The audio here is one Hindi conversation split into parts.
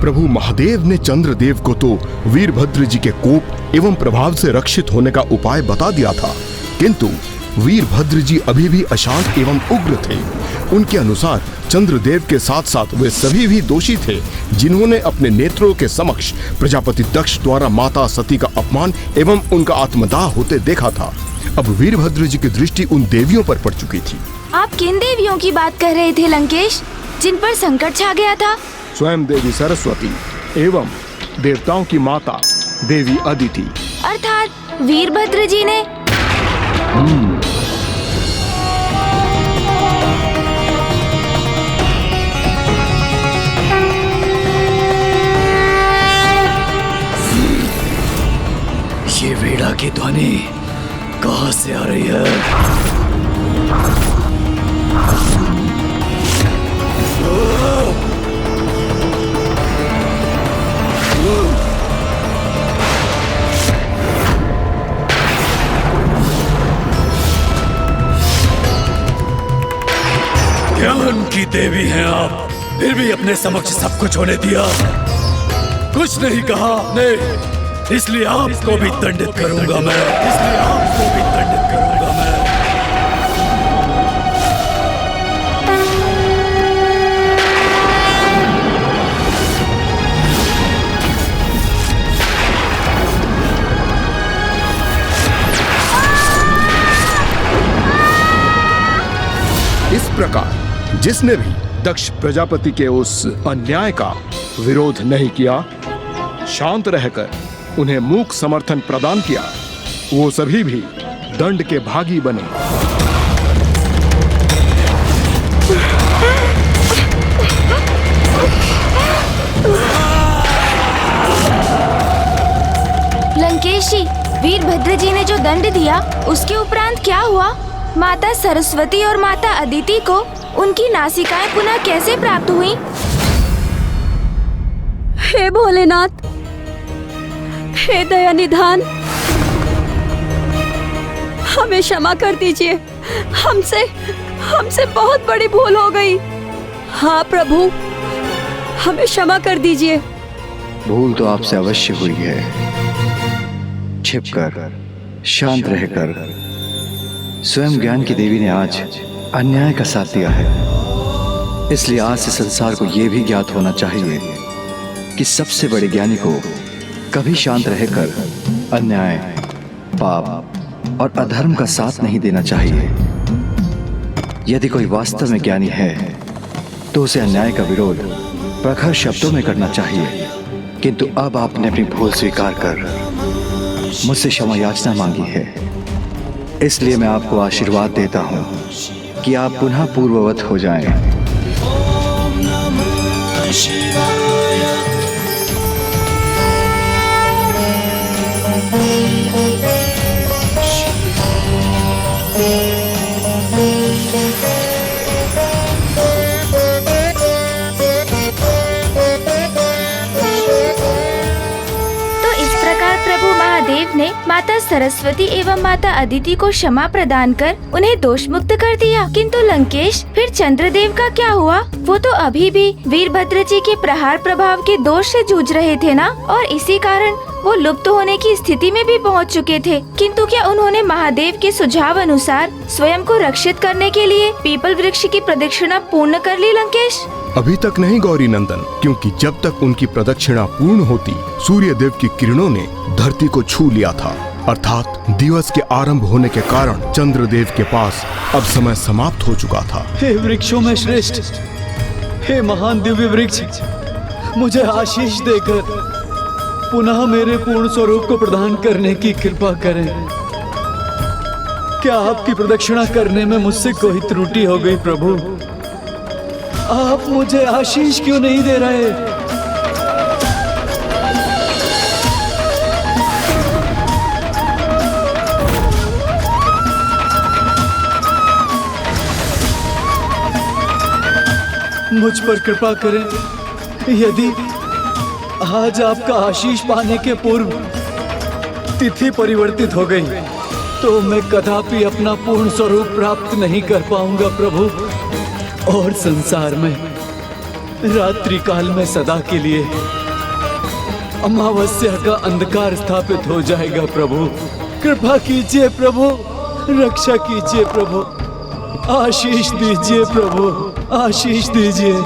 प्रभु महादेव ने चंद्रदेव को तो वीरभद्र जी के कोप एवं प्रभाव से रक्षित होने का उपाय बता दिया था, किंतु वीरभद्र जी अभी भी अशांत एवं उग्र थे। उनके अनुसार चंद्रदेव के साथ साथ वे सभी भी दोषी थे जिन्होंने अपने नेत्रों के समक्ष प्रजापति दक्ष द्वारा माता सती का अपमान एवं उनका आत्मदाह होते देखा था। अब वीरभद्र जी की दृष्टि उन देवियों पर पड़ चुकी थी। आप किन देवियों की बात कर रहे थे लंकेश, जिन पर संकट छा गया था? स्वयं देवी सरस्वती एवं देवताओं की माता देवी अदिति। अर्थात वीरभद्र जी ने? ये वीणा की ध्वनि कहाँ से आ रही है? ज्ञान की देवी हैं आप, फिर भी अपने समक्ष सब कुछ होने दिया, कुछ नहीं कहा नहीं, इसलिए आपको भी दंडित करूंगा मैं, इसलिए आपको भी दंडित करूंगा मैं। इस प्रकार जिसने भी दक्ष प्रजापति के उस अन्याय का विरोध नहीं किया, शांत रहकर उन्हें मूक समर्थन प्रदान किया, वो सभी भी दंड के भागी बने। लंकेश जी, वीरभद्र जी ने जो दंड दिया उसके उपरांत क्या हुआ? माता सरस्वती और माता अदिति को उनकी नासिकाएं पुनः कैसे प्राप्त हुई? हे भोलेनाथ, हे दया निधान, हमें क्षमा कर दीजिए, हमसे बहुत बड़ी भूल हो गई। हाँ प्रभु, हमें क्षमा कर दीजिए। भूल तो आपसे अवश्य हुई है। छिपकर, शांत रहकर स्वयं ज्ञान की देवी ने आज अन्याय का साथ दिया है, इसलिए आज से संसार को यह भी ज्ञात होना चाहिए कि सबसे बड़े ज्ञानी को कभी शांत रहकर अन्याय, पाप और अधर्म का साथ नहीं देना चाहिए। यदि कोई वास्तव में ज्ञानी है तो उसे अन्याय का विरोध प्रखर शब्दों में करना चाहिए, किंतु अब आपने अपनी भूल स्वीकार कर मुझसे क्षमा याचना मांगी है, इसलिए मैं आपको आशीर्वाद देता हूं कि आप पुनः पूर्ववत हो जाएं। प्रभु महादेव ने माता सरस्वती एवं माता अदिति को क्षमा प्रदान कर उन्हें दोष मुक्त कर दिया। किंतु लंकेश, फिर चंद्रदेव का क्या हुआ? वो तो अभी भी वीरभद्र जी के प्रहार प्रभाव के दोष से जूझ रहे थे ना, और इसी कारण वो लुप्त होने की स्थिति में भी पहुंच चुके थे। किंतु क्या उन्होंने महादेव के सुझाव अनुसार स्वयं को रक्षित करने के लिए पीपल वृक्ष की प्रदक्षिणा पूर्ण कर ली लंकेश? अभी तक नहीं गौरी नंदन, क्योंकि जब तक उनकी प्रदक्षिणा पूर्ण होती, सूर्य देव की किरणों ने धरती को छू लिया था, अर्थात दिवस के आरंभ होने के कारण चंद्रदेव के पास अब समय समाप्त हो चुका था। हे वृक्षों में श्रेष्ठ, हे महान दिव्य वृक्ष, मुझे आशीष देकर पुनः मेरे पूर्ण स्वरूप को प्रदान करने की कृपा करें। क्या आपकी प्रदक्षिणा करने में मुझसे कोई त्रुटि हो गई प्रभु? आप मुझे आशीष क्यों नहीं दे रहे? मुझ पर कृपा करें। यदि आज आपका आशीष पाने के पूर्व तिथि परिवर्तित हो गई तो मैं कदापि अपना पूर्ण स्वरूप प्राप्त नहीं कर पाऊंगा प्रभु, और संसार में रात्रि काल में सदा के लिए अमावस्या का अंधकार स्थापित हो जाएगा। प्रभु कृपा कीजिए, प्रभु रक्षा कीजिए, प्रभु आशीष दीजिए, प्रभु आशीष दीजिए।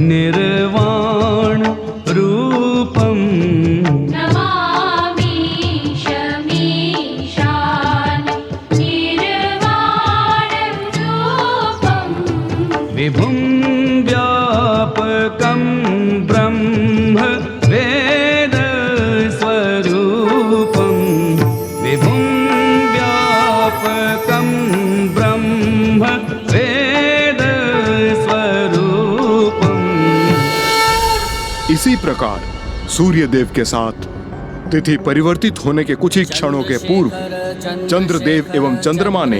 निर्वाण रूपम नमामि शमीशान निर्वाण रूपम विभुं व्यापकं ब्रह्म वेद स्वरूपं विभुं व्यापकं ब्रह्म वेद स्वरूपं। इसी प्रकार सूर्यदेव के साथ तिथि परिवर्तित होने के कुछ ही क्षणों के पूर्व चंद्रदेव एवं चंद्रमा ने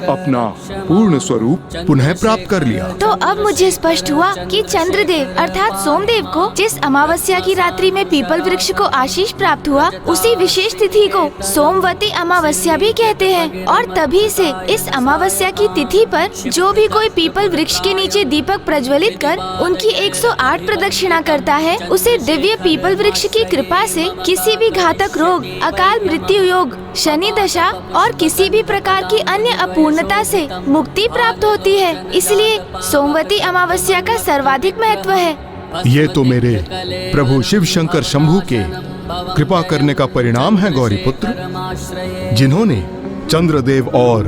अपना पूर्ण स्वरूप पुनः प्राप्त कर लिया। तो अब मुझे स्पष्ट हुआ कि चंद्रदेव अर्थात सोमदेव को जिस अमावस्या की रात्रि में पीपल वृक्ष को आशीष प्राप्त हुआ, उसी विशेष तिथि को सोमवती अमावस्या भी कहते हैं। और तभी से इस अमावस्या की तिथि पर जो भी कोई पीपल वृक्ष के नीचे दीपक प्रज्वलित कर उनकी 108 प्रदक्षिणा करता है, उसे दिव्य पीपल वृक्ष की कृपा से किसी भी घातक रोग, अकाल मृत्यु योग, शनि दशा और किसी भी प्रकार की अन्य अपूर्णता से मुक्ति प्राप्त होती है। इसलिए सोमवती अमावस्या का सर्वाधिक महत्व है। ये तो मेरे प्रभु शिव शंकर शंभू के कृपा करने का परिणाम है गौरी पुत्र, जिन्होंने चंद्रदेव और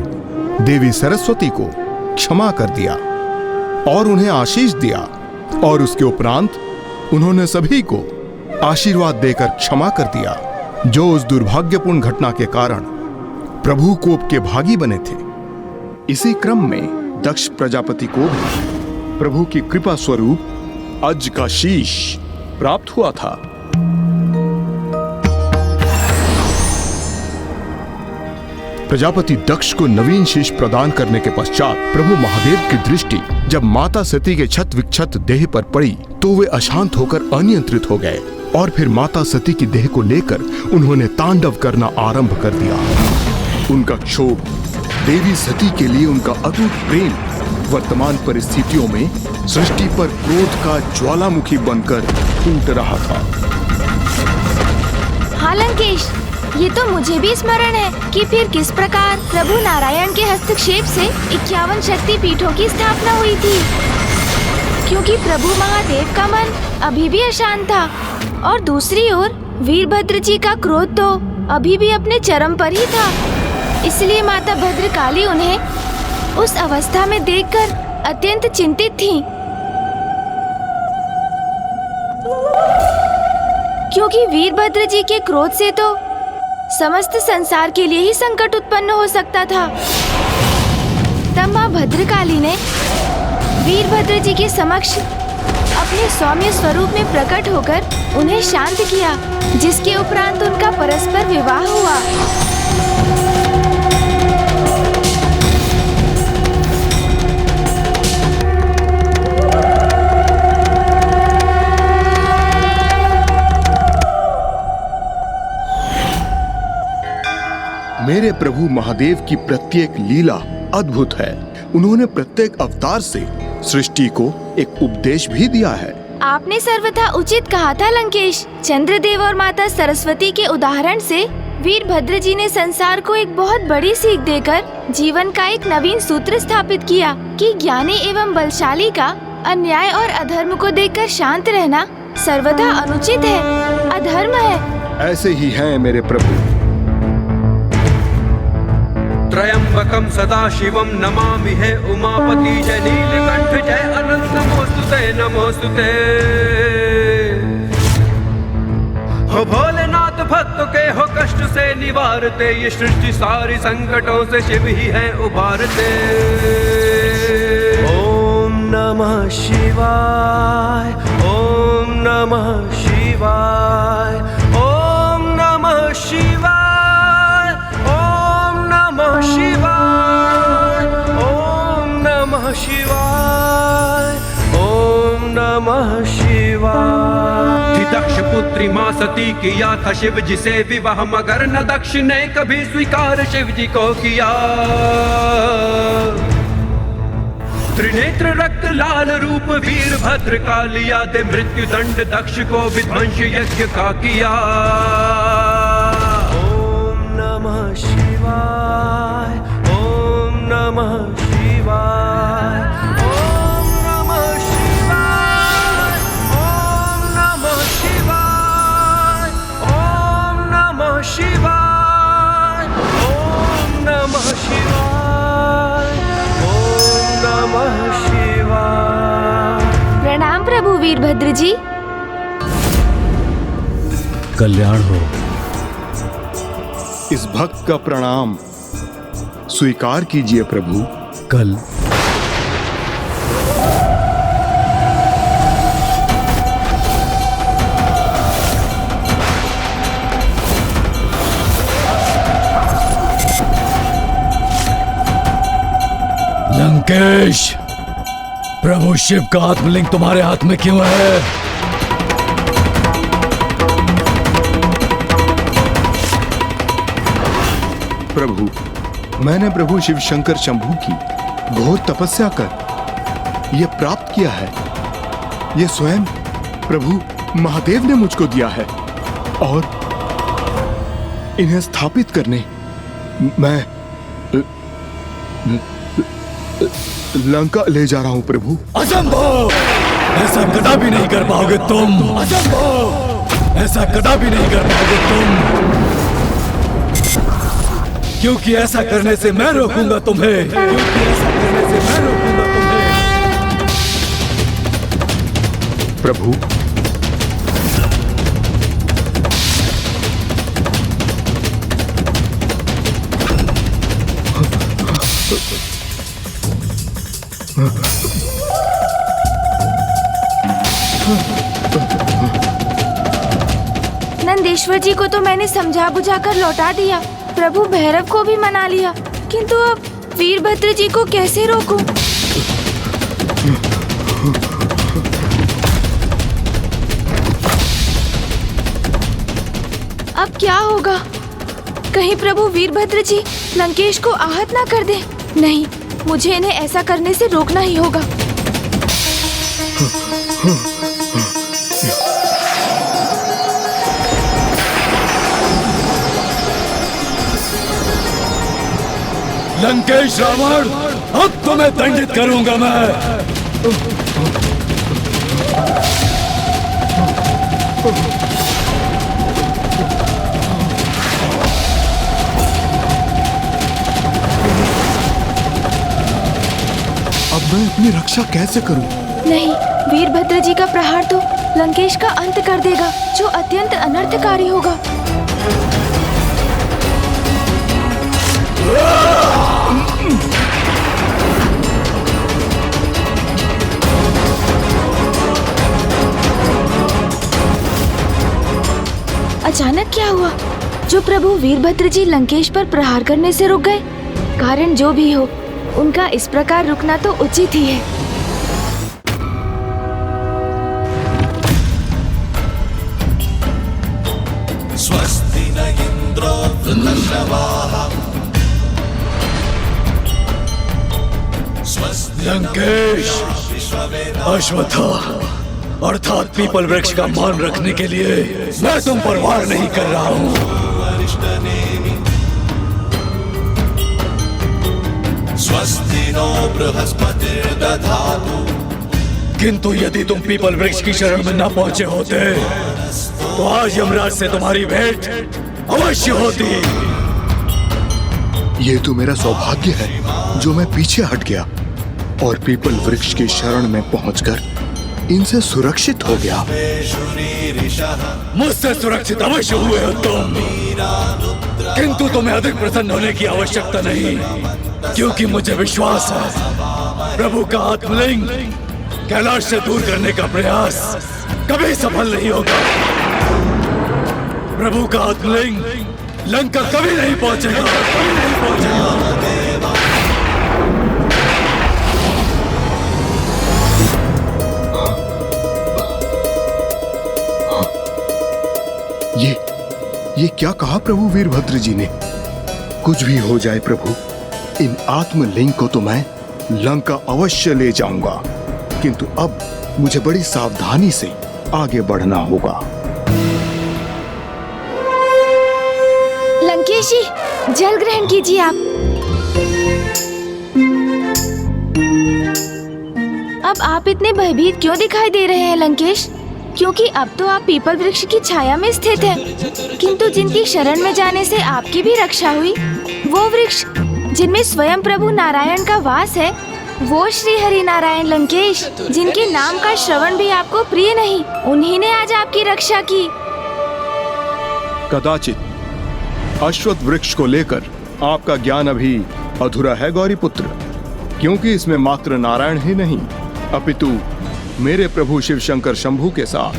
देवी सरस्वती को क्षमा कर दिया और उन्हें आशीष दिया, और उसके उपरांत उन्होंने सभी को आशीर्वाद देकर क्षमा कर दिया जो उस दुर्भाग्यपूर्ण घटना के कारण प्रभु कोप के भागी बने थे। इसी क्रम में दक्ष प्रजापति को भी प्रभु की कृपा स्वरूप अज का शीश प्राप्त हुआ था। प्रजापति दक्ष को नवीन शीश प्रदान करने के पश्चात प्रभु महादेव की दृष्टि जब माता सती के छत विक्षत देह पर पड़ी तो वे अशांत होकर अनियंत्रित हो गए, और फिर माता सती की देह को लेकर उन्होंने तांडव करना आरंभ कर दिया। उनका क्षोभ, देवी सती के लिए उनका अटूट प्रेम वर्तमान परिस्थितियों में सृष्टि पर क्रोध का ज्वालामुखी बनकर फूट रहा था। हाँ लंकेश, ये तो मुझे भी स्मरण है कि फिर किस प्रकार प्रभु नारायण के हस्तक्षेप से 51 शक्ति पीठों की स्थापना हुई थी, क्योंकि प्रभु महादेव का मन अभी भी अशांत था और दूसरी ओर वीरभद्र जी का क्रोध तो अभी भी अपने चरम पर ही था। इसलिए माता भद्रकाली उन्हें उस अवस्था में देखकर अत्यंत चिंतित थीं, क्योंकि वीरभद्र जी के क्रोध से तो समस्त संसार के लिए ही संकट उत्पन्न हो सकता था। तब माँ भद्रकाली ने वीरभद्र जी के समक्ष अपने सौम्य स्वरूप में प्रकट होकर उन्हें शांत किया, जिसके उपरांत उनका परस्पर विवाह हुआ। मेरे प्रभु महादेव की प्रत्येक लीला अद्भुत है। उन्होंने प्रत्येक अवतार से सृष्टि को एक उपदेश भी दिया है। आपने सर्वथा उचित कहा था लंकेश। चंद्रदेव और माता सरस्वती के उदाहरण से वीरभद्र जी ने संसार को एक बहुत बड़ी सीख देकर जीवन का एक नवीन सूत्र स्थापित किया कि ज्ञानी एवं बलशाली का अन्याय और अधर्म को देखकर शांत रहना सर्वथा अनुचित है, अधर्म है। ऐसे ही हैं मेरे प्रभु। त्रयंबकम सदा शिवम नमामि हे उमापति जय नीलकंठ जय अनंत नमोस्तुते नमोस्तुते। हो भोलेनाथ भक्त के हो कष्ट से निवारते, ये सृष्टि सारी संकटों से शिव ही है उबारते। नमः शिवाय, ओम नमः शिवाय, ओम नमः शिवाय, ओम नमः शिवाय, ओम नमः शिवाय, ओम नमः शिवाय। दक्ष पुत्री माँ सती किया था शिव जी से विवाह, मगर न दक्ष ने कभी स्वीकार शिव जी को किया। त्रिनेत्र रक्त लाल रूप वीरभद्र का लिया, दे मृत्यु दंड दक्ष को विध्वंस यज्ञ का किया। ओम नमः शिवाय, ओम नमः शिवाय, ओम नमः शिवाय, ओम नमः शिवाय, ओम नमः शिवाय, ओम नमः शिवाय, ओम नमः शिवाय। प्रणाम प्रभु वीरभद्र जी। कल्याण हो। इस भक्त का प्रणाम स्वीकार कीजिए प्रभु। कल लंकेश, प्रभु शिव का आत्मलिंग तुम्हारे हाथ में क्यों है? प्रभु, मैंने प्रभु शिव शंकर शंभू की घोर तपस्या कर यह प्राप्त किया है। यह स्वयं प्रभु महादेव ने मुझको दिया है और इन्हें स्थापित करने मैं लंका ले जा रहा हूं प्रभु। असंभव! ऐसा कदापि नहीं कर पाओगे तुम। असंभव! ऐसा कदापि नहीं कर पाओगे तुम, क्योंकि ऐसा करने से मैं रोकूंगा तुम्हें। क्योंकि ऐसा करने से मैं रोकूंगा तुम्हें। प्रभु, नंदेश्वर जी को तो मैंने समझा बुझाकर लौटा दिया, प्रभु भैरव को भी मना लिया, किंतु अब वीरभद्र जी को कैसे रोकूं? अब क्या होगा? कहीं प्रभु वीरभद्र जी लंकेश को आहत ना कर दे। नहीं, मुझे इन्हें ऐसा करने से रोकना ही होगा। लंकेश रावण, अब तुम्हें दंडित करूंगा मैं। अब मैं अपनी रक्षा कैसे करूं? नहीं, वीरभद्र जी का प्रहार तो लंकेश का अंत कर देगा, जो अत्यंत अनर्थकारी होगा। अचानक क्या हुआ जो प्रभु वीरभद्र जी लंकेश पर प्रहार करने से रुक गए? कारण जो भी हो, उनका इस प्रकार रुकना तो उचित ही है। स्वस्ति न इंद्रो वृषभाः। लंकेश, अश्वत्थामा अर्थात पीपल वृक्ष का मान रखने के लिए मैं तुम पर वार नहीं कर रहा हूँ। स्वस्ति नो बृहस्पतिर्दधातु। किंतु यदि तुम पीपल वृक्ष की शरण में न पहुंचे होते तो आज यमराज से तुम्हारी भेंट अवश्य होती। ये तो मेरा सौभाग्य है जो मैं पीछे हट गया और पीपल वृक्ष की शरण में पहुंचकर इनसे सुरक्षित हो गया। मुझसे सुरक्षित अवश्य हुए हो तुम, किंतु तुम्हें अधिक प्रसन्न होने की आवश्यकता नहीं, क्योंकि मुझे विश्वास है प्रभु का आत्मलिंग कैलाश से दूर करने का प्रयास कभी सफल नहीं होगा। प्रभु का आत्मलिंग लंका कभी नहीं पहुंचेगा, कभी नहीं पहुंचेगा। ये क्या कहा प्रभु वीरभद्र जी ने? कुछ भी हो जाए प्रभु, इन आत्मलिंग को तो मैं लंका अवश्य ले जाऊंगा, किंतु अब मुझे बड़ी सावधानी से आगे बढ़ना होगा। लंकेश जी, जल ग्रहण कीजिए आप। अब आप इतने भयभीत क्यों दिखाई दे रहे हैं लंकेश? क्योंकि अब तो आप पीपल वृक्ष की छाया में स्थित हैं, किंतु जिनकी शरण में जाने से आपकी भी रक्षा हुई, वो वृक्ष जिनमें स्वयं प्रभु नारायण का वास है, वो श्री हरि नारायण लंकेश, जिनके नाम का श्रवण भी आपको प्रिय नहीं, उन्हीं ने आज आपकी रक्षा की। कदाचित अश्वत्थ वृक्ष को लेकर आपका ज्ञान अभी अधूरा है गौरीपुत्र, क्योंकि इसमें मात्र नारायण ही नहीं अपितु मेरे प्रभु शिव शंकर शंभू के साथ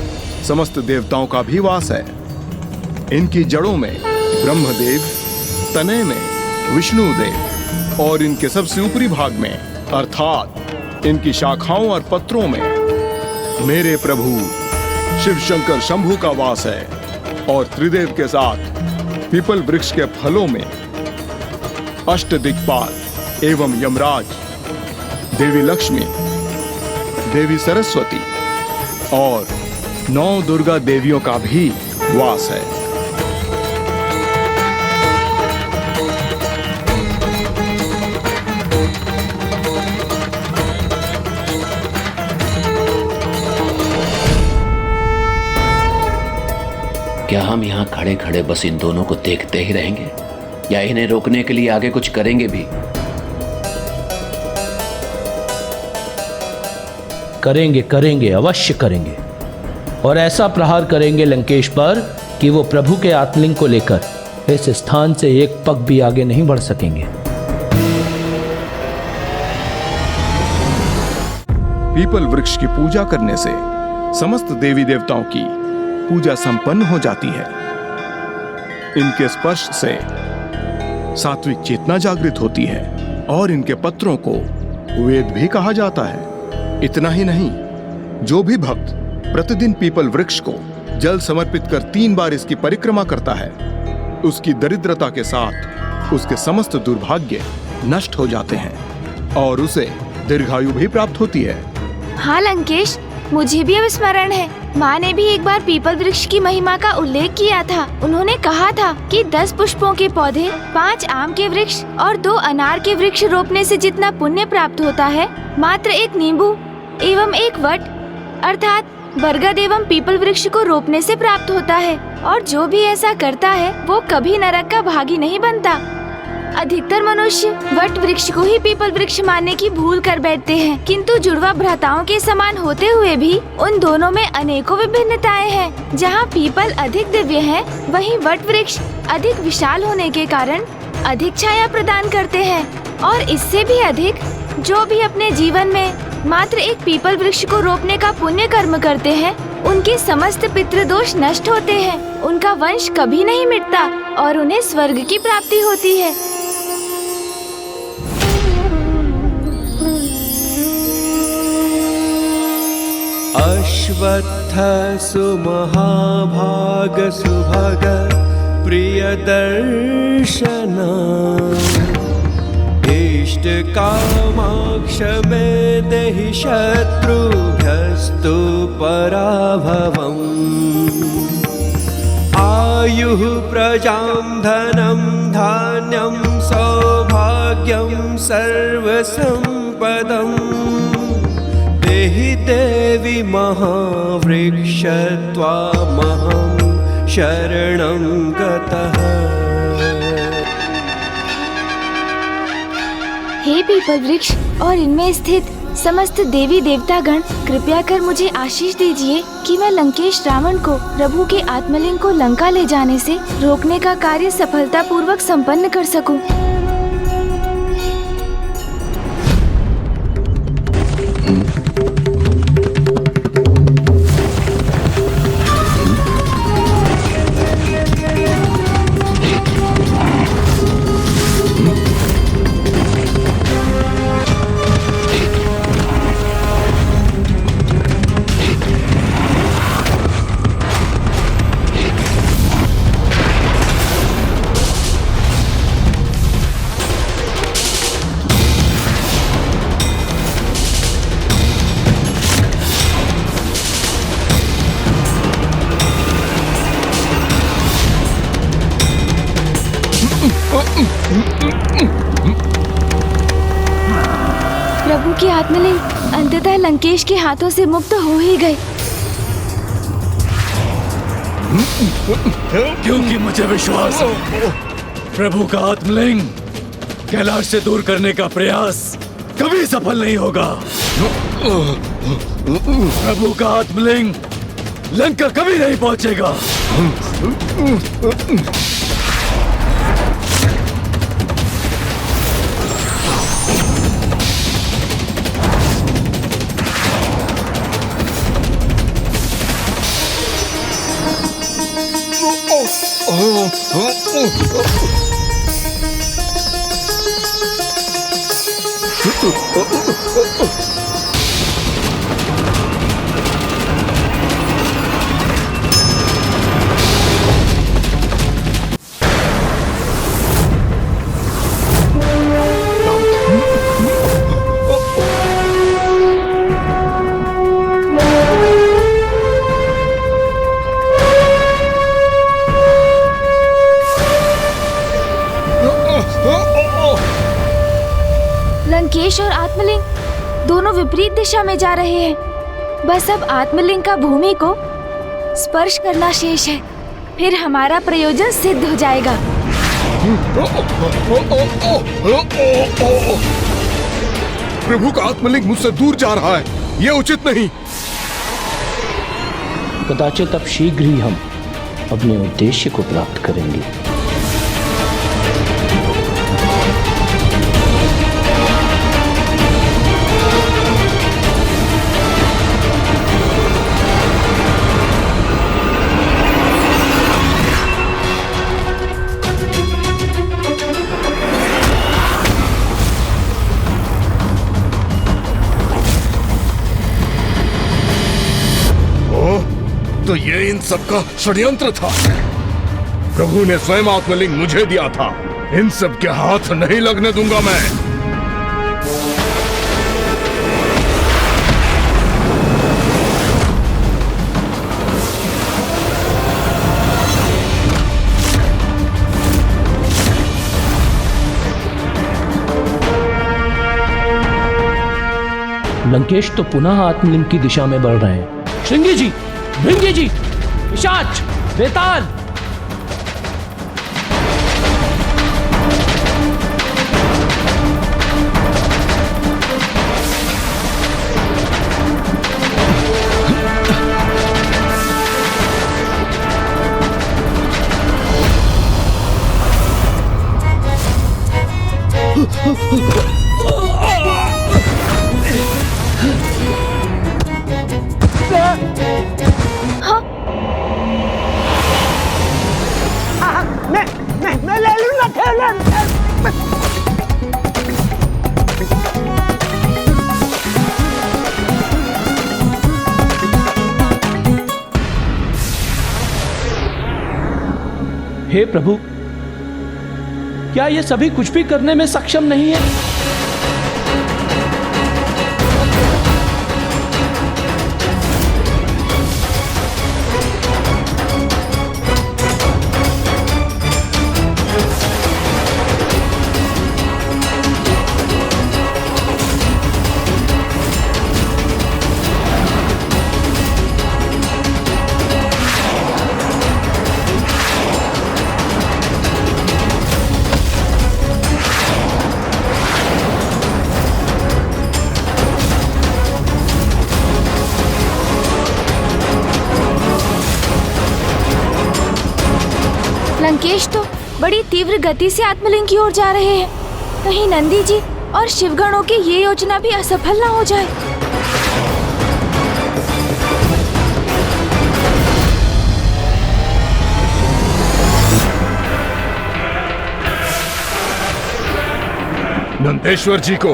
समस्त देवताओं का भी वास है। इनकी जड़ों में ब्रह्मदेव, तने में विष्णुदेव और इनके सबसे ऊपरी भाग में अर्थात इनकी शाखाओं और पत्रों में मेरे प्रभु शिव शंकर शंभू का वास है। और त्रिदेव के साथ पीपल वृक्ष के फलों में अष्टदिक्पाल एवं यमराज, देवी लक्ष्मी, देवी सरस्वती और 9 दुर्गा देवियों का भी वास है। क्या हम यहाँ खड़े खड़े बस इन दोनों को देखते ही रहेंगे या इन्हें रोकने के लिए आगे कुछ करेंगे भी? करेंगे, करेंगे, अवश्य करेंगे। और ऐसा प्रहार करेंगे लंकेश पर कि वो प्रभु के आत्मलिंग को लेकर इस स्थान से एक पग भी आगे नहीं बढ़ सकेंगे। पीपल वृक्ष की पूजा करने से समस्त देवी देवताओं की पूजा संपन्न हो जाती है। इनके स्पर्श से सात्विक चेतना जागृत होती है और इनके पत्रों को वेद भी कहा जाता है। इतना ही नहीं, जो भी भक्त प्रतिदिन पीपल वृक्ष को जल समर्पित कर 3 बार इसकी परिक्रमा करता है, उसकी दरिद्रता के साथ उसके समस्त दुर्भाग्य नष्ट हो जाते हैं और उसे दीर्घायु भी प्राप्त होती है। हाँ लंकेश, मुझे भी अब स्मरण है, माँ ने भी एक बार पीपल वृक्ष की महिमा का उल्लेख किया था। उन्होंने कहा था कि 10 पुष्पों के पौधे, 5 आम के वृक्ष और 2 अनार के वृक्ष रोपने से जितना पुण्य प्राप्त होता है, मात्र एक नींबू एवं एक वट अर्थात बरगद एवं पीपल वृक्ष को रोपने से प्राप्त होता है। और जो भी ऐसा करता है वो कभी नरक का भागी नहीं बनता। अधिकतर मनुष्य वट वृक्ष को ही पीपल वृक्ष मानने की भूल कर बैठते हैं, किंतु जुड़वा भ्राताओं के समान होते हुए भी उन दोनों में अनेकों विभिन्नताएं हैं। जहाँ पीपल अधिक दिव्य है, वहीं वट वृक्ष अधिक विशाल होने के कारण अधिक छाया प्रदान करते हैं। और इससे भी अधिक, जो भी अपने जीवन में मात्र एक पीपल वृक्ष को रोपने का पुण्य कर्म करते हैं, उनके समस्त पितृदोष नष्ट होते हैं, उनका वंश कभी नहीं मिटता और उन्हें स्वर्ग की प्राप्ति होती है। अश्वत्थ सुमहाभाग सुभग प्रियदर्शन इष्ट कामाक्ष मे देहि शत्रुभ्यस्तु पराभवम् आयुः प्रजां धनं धान्यं सौभाग्यं सर्वसम्पदम् देहि देवी महावृक्ष त्वामहं शरणं गतः। हे पीपल वृक्ष और इनमें स्थित समस्त देवी देवतागण, कृपया कर मुझे आशीष दीजिए कि मैं लंकेश रावण को प्रभु के आत्मलिंग को लंका ले जाने से रोकने का कार्य सफलतापूर्वक संपन्न कर सकूं। प्रभु की आत्मलिंग अंततः लंकेश के हाथों से मुक्त हो ही गए। क्योंकि मुझे विश्वास है प्रभु का आत्मलिंग कैलाश से दूर करने का प्रयास कभी सफल नहीं होगा। प्रभु का आत्मलिंग लंका कभी नहीं पहुंचेगा। लंकेश और आत्मलिंग दोनों विपरीत दिशा में जा रहे हैं। बस अब आत्मलिंग का भूमि को स्पर्श करना शेष है, फिर हमारा प्रयोजन सिद्ध हो जाएगा। प्रभु का आत्मलिंग मुझसे दूर जा रहा है, यह उचित नहीं। कदाचित अब शीघ्र ही हम अपने उद्देश्य को प्राप्त करेंगे। तो ये इन सबका षड्यंत्र था। प्रभु ने स्वयं आत्मलिंग मुझे दिया था। इन सब के हाथ नहीं लगने दूंगा मैं। लंकेश तो पुनः आत्मलिंग की दिशा में बढ़ रहे हैं। श्रृंगी जी, भृंगी जी, पिशाच, बेताल, मैं ले लूंगा ठेला। हे प्रभु, क्या ये सभी कुछ भी करने में सक्षम नहीं है? लंकेश तो बड़ी तीव्र गति से आत्मलिंग की ओर जा रहे हैं। कहीं नंदी जी और शिवगणों की ये योजना भी असफल न हो जाए। नंदेश्वर जी को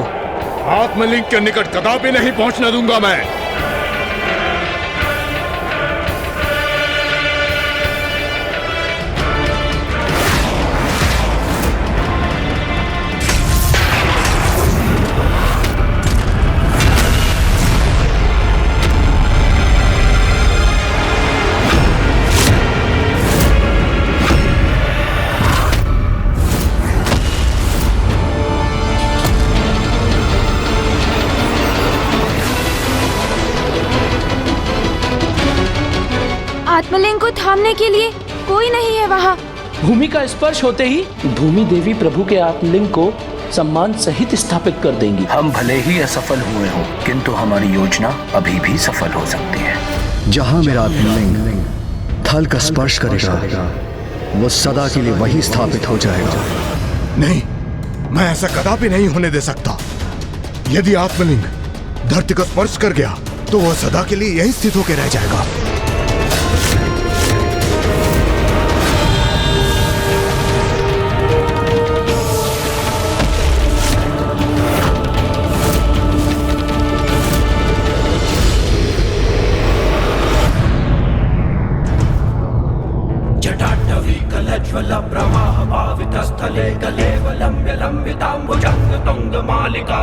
आत्मलिंग के निकट कदापि नहीं पहुंचने दूंगा मैं। आत्मलिंग को थामने के लिए कोई नहीं है वहाँ। भूमि का स्पर्श होते ही भूमि देवी प्रभु के आत्मलिंग को सम्मान सहित स्थापित कर देंगी। हम भले ही असफल हुए हों, किंतु हमारी योजना अभी भी सफल हो सकती है। जहां मेरा आत्मलिंग थल का स्पर्श करेगा, वो सदा के लिए वही स्थापित हो जाएगा। नहीं, मैं ऐसा कदापि नहीं होने दे सकता। यदि आत्मलिंग धरती को स्पर्श कर गया तो वह सदा के लिए यहीं स्थित होकर रह जाएगा। जटाटवीकलज्वल प्रवाह भावितस्थले कलेवलम्ब्य लम्बिताम्बुजङ्ग तुङ्गमालिका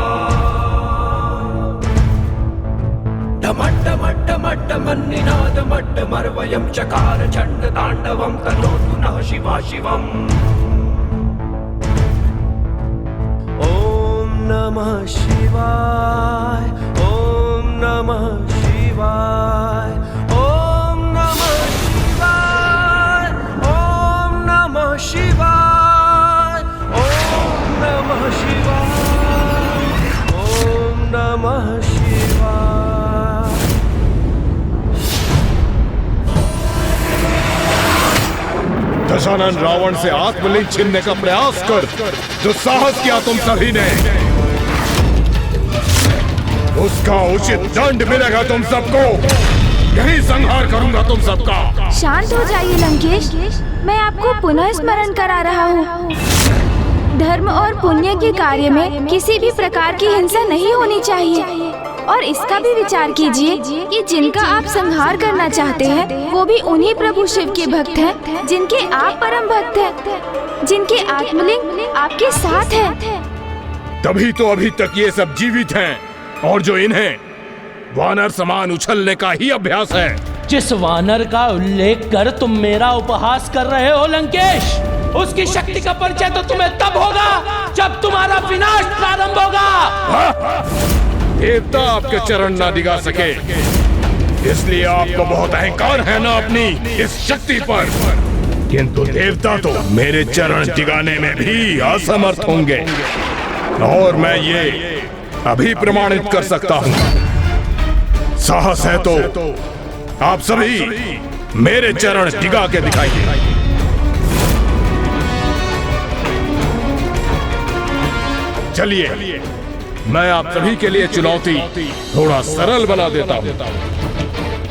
डमड्डमड्डमड्डमन्निनादमड्डमर्वयं चकार चण्डताण्डवं तनोतु नः शिवा शिवम्। ॐ नमः शिवाय, ॐ नमः शिवाय, ॐ नमः शिवाय, ॐ नमः शिवाय, ॐ नमः शिवाय, ॐ नमः शिवाय। दशानन रावण से आत्मलिंग छीनने का प्रयास कर जो साहस किया तुम सभी ने, उसका उचित दंड मिलेगा तुम सबको। यही संहार करूंगा तुम सबका। शांत हो जाइए लंकेश, मैं आपको पुनः स्मरण करा रहा हूँ। धर्म और पुण्य के कार्य में किसी भी प्रकार की हिंसा नहीं होनी चाहिए। और इसका भी विचार कीजिए कि जिनका आप संहार करना चाहते हैं वो भी उन्हीं प्रभु शिव के भक्त हैं, जिनके आप परम भक्त हैं, जिनके आत्मलिंग आपके साथ है। तभी तो अभी तक ये सब जीवित हैं, और जो इन्हें वानर समान उछलने का ही अभ्यास है। जिस वानर का उल्लेख कर तुम मेरा उपहास कर रहे हो लंकेश, उसकी शक्ति का परिचय तो तुम्हें तब होगा जब तुम्हारा विनाश प्रारंभ होगा। देवता आपके चरण ना दिगा सके, इसलिए आपको बहुत अहंकार है ना अपनी इस शक्ति पर। किंतु देवता तो मेरे चरण दिगाने में भी असमर्थ होंगे, और मैं ये अभी प्रमाणित कर सकता हूँ। साहस है तो आप सभी मेरे चरण दिगा के दिखाइए। चलिए, मैं आप सभी के लिए चुनौती थोड़ा सरल बना देता हूँ।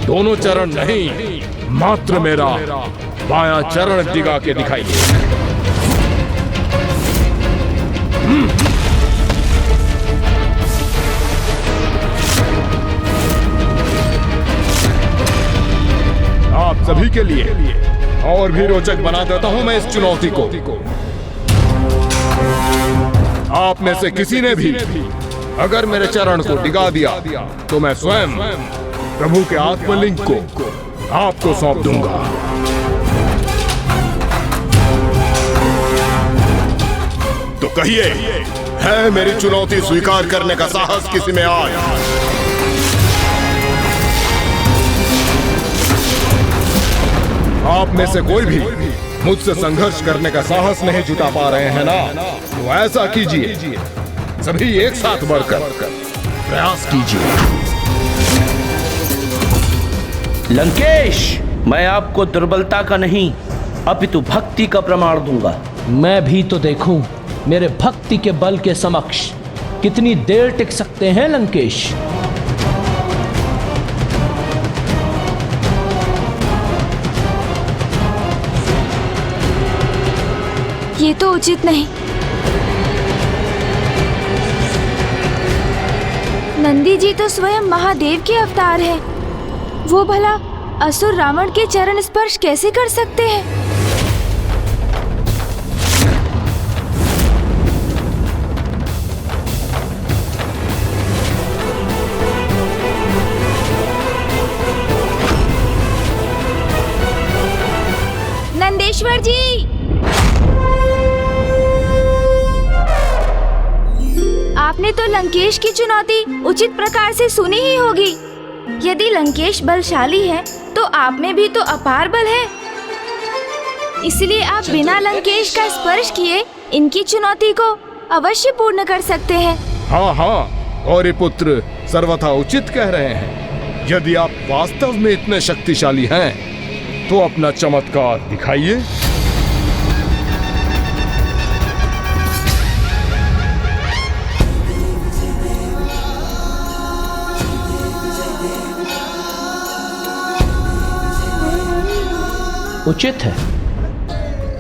दोनों चरण नहीं, मात्र मेरा बायां चरण दिगा के दिखाइए। आप सभी के लिए और भी रोचक बना देता हूँ मैं इस चुनौती को। आप में से किसी ने भी अगर मेरे चरण को डिगा दिया तो मैं स्वयं प्रभु के आत्मलिंग को आपको सौंप दूंगा। तो कहिए, है मेरी चुनौती स्वीकार करने का साहस किसी में आज? आप में से कोई भी मुझसे संघर्ष करने का साहस नहीं जुटा पा रहे हैं ना? तो ऐसा कीजिए, सभी एक साथ बढ़कर प्रयास कीजिए। लंकेश, मैं आपको दुर्बलता का नहीं अपितु भक्ति का प्रमाण दूंगा। मैं भी तो देखूं मेरे भक्ति के बल के समक्ष कितनी देर टिक सकते हैं लंकेश। ये तो उचित नहीं। नंदी जी तो स्वयं महादेव के अवतार है, वो भला असुर रावण के चरण स्पर्श कैसे कर सकते हैं? नंदेश्वर जी, आपने तो लंकेश की चुनौती उचित प्रकार से सुनी ही होगी। यदि लंकेश बलशाली है तो आप में भी तो अपार बल है, इसलिए आप बिना लंकेश का स्पर्श किए इनकी चुनौती को अवश्य पूर्ण कर सकते हैं। हाँ हाँ, गौरी पुत्र सर्वथा उचित कह रहे हैं। यदि आप वास्तव में इतने शक्तिशाली हैं तो अपना चमत्कार दिखाइए। उचित है,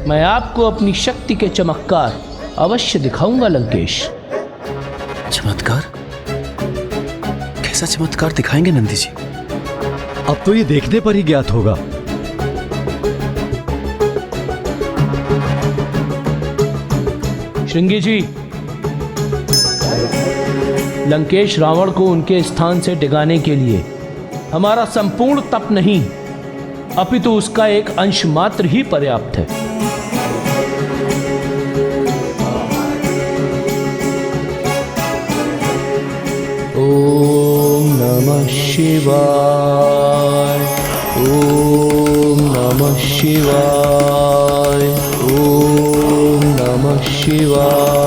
मैं आपको अपनी शक्ति के चमत्कार अवश्य दिखाऊंगा लंकेश। चमत्कार? कैसा चमत्कार दिखाएंगे नंदी जी? अब तो ये देखने पर ही ज्ञात होगा। श्रृंगी जी, लंकेश रावण को उनके स्थान से डिगाने के लिए हमारा संपूर्ण तप नहीं, अपितु उसका एक अंश मात्र ही पर्याप्त है। ओम नमः शिवाय, ओम नमः शिवाय, ओम नमः शिवाय।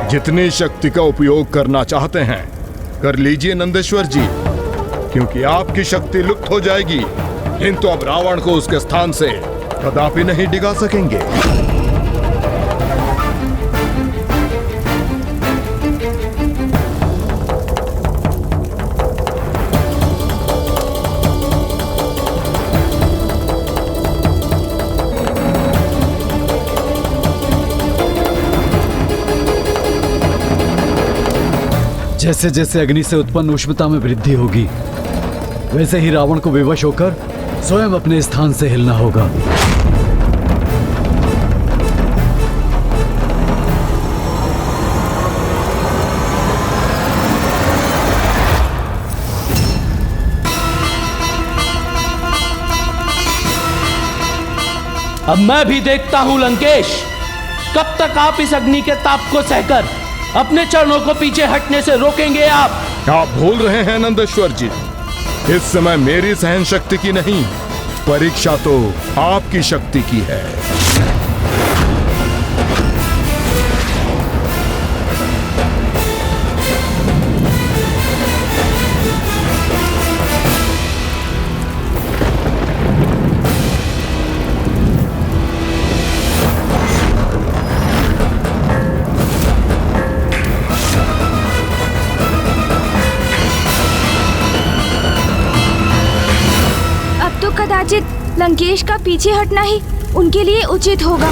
जितनी शक्ति का उपयोग करना चाहते हैं कर लीजिए नंदेश्वर जी, क्योंकि आपकी शक्ति लुप्त हो जाएगी, किंतु अब रावण को उसके स्थान से कदापि नहीं डिगा सकेंगे। जैसे जैसे अग्नि से उत्पन्न उष्णता में वृद्धि होगी, वैसे ही रावण को विवश होकर स्वयं अपने स्थान से हिलना होगा। अब मैं भी देखता हूं लंकेश, कब तक आप इस अग्नि के ताप को सहकर अपने चरणों को पीछे हटने से रोकेंगे। आप भूल रहे हैं नंदेश्वर जी, इस समय मेरी सहन शक्ति की नहीं, परीक्षा तो आपकी शक्ति की है। कदाचित लंकेश का पीछे हटना ही उनके लिए उचित होगा।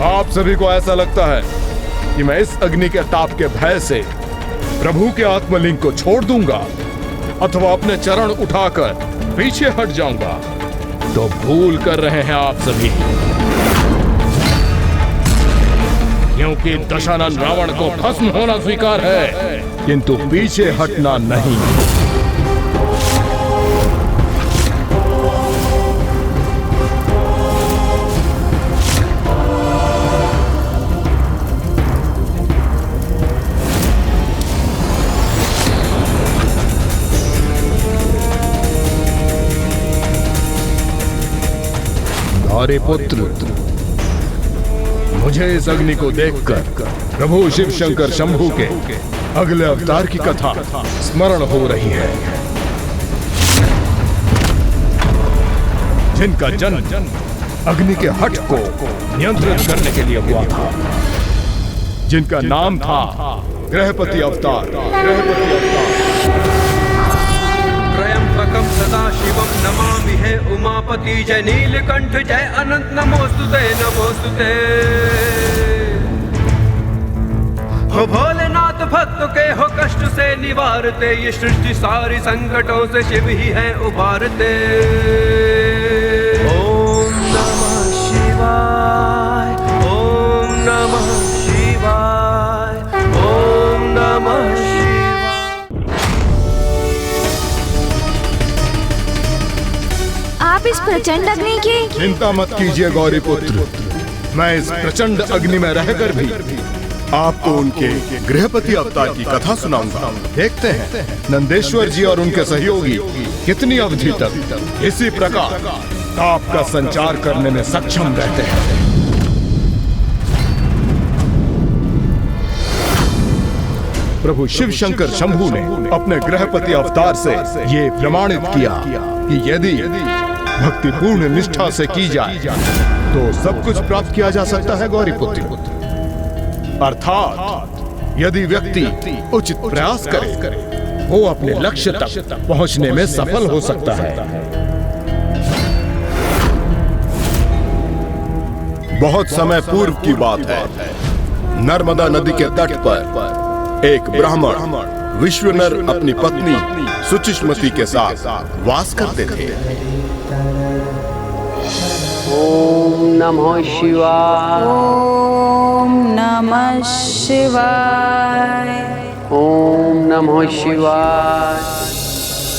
आप सभी को ऐसा लगता है कि मैं इस अग्नि के ताप के भय से प्रभु के आत्मलिंग को छोड़ दूंगा अथवा अपने चरण उठाकर पीछे हट जाऊंगा, तो भूल कर रहे हैं आप सभी, क्योंकि दशानन रावण को भस्म होना स्वीकार है, किंतु पीछे हटना नहीं। अरे पुत्र, मुझे इस अग्नि को देखकर प्रभु शिव शंकर शंभू के अगले अवतार की कथा स्मरण हो रही है, जिनका जन्म अग्नि के हठ को नियंत्रित करने के लिए हुआ था, जिनका नाम था ग्रहपति अवतार। त्र्यंबकम सदा शिवम नमामि है उमापति, जय नीलकंठ जय अनंत नमोस्तुते नमोस्तुते। हो भोलेनाथ भक्तों के हो कष्ट से निवारते, ये सृष्टि सारी संकटों से शिव ही है उबारते। ओम नमः शिवाय, ओम नमः शिवाय, ओम नमः शिवाय। आप इस प्रचंड अग्नि की चिंता मत कीजिए गौरी पुत्र, मैं इस प्रचंड अग्नि में रहकर भी आपको उनके गृहपति अवतार की कथा सुनाऊंगा। देखते हैं नंदेश्वर जी और उनके सहयोगी कितनी अवधि तक इसी प्रकार ताप का संचार करने में सक्षम रहते हैं। प्रभु शिव शंकर शंभू ने अपने गृहपति अवतार से ये प्रमाणित किया कि यदि भक्तिपूर्ण निष्ठा से की जाए तो सब कुछ प्राप्त किया जा सकता है गौरी पुत्र। अर्थात यदि व्यक्ति उचित प्रयास करे वो अपने लक्ष्य तक पहुंचने में सफल हो सकता है। बहुत समय पूर्व की बात है, नर्मदा नदी के तट पर एक ब्राह्मण विश्वनर अपनी पत्नी सुचिष्मति के साथ वास करते थे। ओम नमः शिवाय, ओम नमः शिवाय, ओम नमः शिवाय,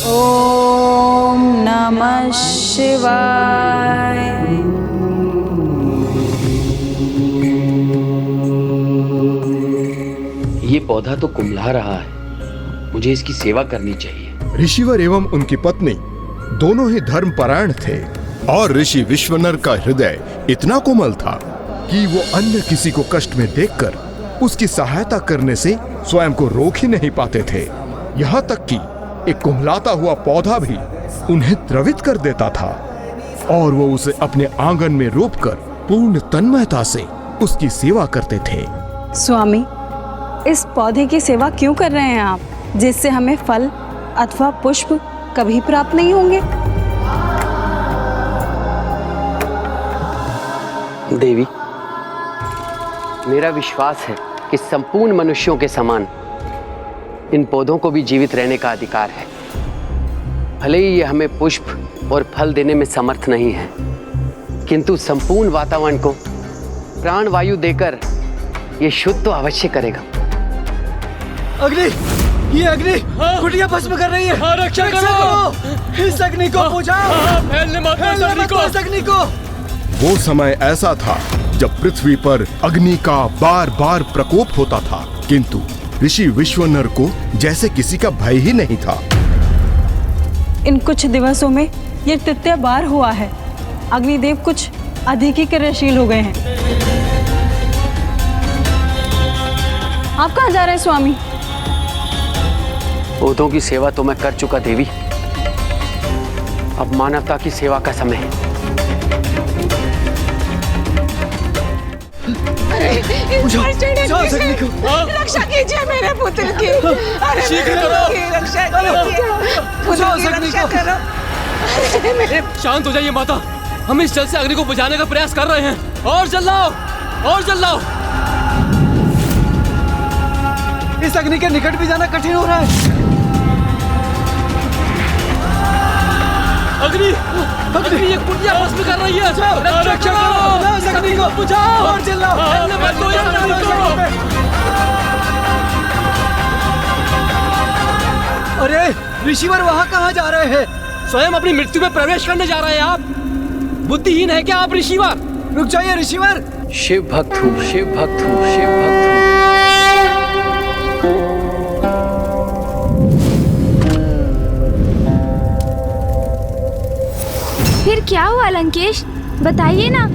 ओम नमः शिवाय। ये पौधा तो कुम्हला रहा है, मुझे इसकी सेवा करनी चाहिए। ऋषिवर एवं उनकी पत्नी दोनों ही धर्मपरायण थे और ऋषि विश्वनर का हृदय इतना कोमल था कि वो अन्य किसी को कष्ट में देखकर उसकी सहायता करने से स्वयं को रोक ही नहीं पाते थे। यहाँ तक कि एक कुम्हलाता हुआ पौधा भी उन्हें द्रवित कर देता था और वो उसे अपने आंगन में रोपकर पूर्ण तन्मयता से उसकी सेवा करते थे। स्वामी, इस पौधे की सेवा क्यों कर रहे हैं आप, जिससे हमें फल अथवा पुष्प कभी प्राप्त नहीं होंगे? देवी, मेरा विश्वास है कि संपूर्ण मनुष्यों के समान इन पौधों को भी जीवित रहने का अधिकार है। भले ही ये हमें पुष्प और फल देने में समर्थ नहीं है, किंतु संपूर्ण वातावरण को प्राण वायु देकर ये शुद्ध तो अवश्य करेगा। अग्नि, ये अग्नि कुटिया भस्म कर रही है। रक्षा करो इस अग्नि को, बुझाओ, फैलने मत दो इस अग्नि को। वो समय ऐसा था जब पृथ्वी पर अग्नि का बार बार प्रकोप होता था, किंतु ऋषि विश्वनर को जैसे किसी का भय ही नहीं था। इन कुछ दिवसों में ये तृतीय बार हुआ है। अग्निदेव कुछ अधिक ही क्रियाशील हो गए हैं। आप कहाँ जा रहे हैं स्वामी? पौधों की सेवा तो मैं कर चुका देवी, अब मानवता की सेवा का समय है। रक्षा कीजिए मेरे पुत्र की, अरे रक्षा कीजिए। शांत हो जाइए माता, हम इस जल से अग्नि को बुझाने का प्रयास कर रहे हैं। और जल लाओ, और जल लाओ। इस अग्नि के निकट भी जाना कठिन हो रहा है। अग्नि, अग्नि ये कुटिया भस्म कर रही है। रक्षा करो इस अग्नि को, बुझाओ और जलाओ। अरे ऋषिवर वहाँ कहाँ जा रहे हैं? स्वयं अपनी मृत्यु में प्रवेश करने जा रहे हैं आप। बुद्धिहीन है क्या आप ऋषिवर? रुक जाइए ऋषिवर। शिव भक्त हूँ, शिव भक्त हूँ, शिव भक्त हूँ। फिर क्या हुआ लंकेश, बताइए ना।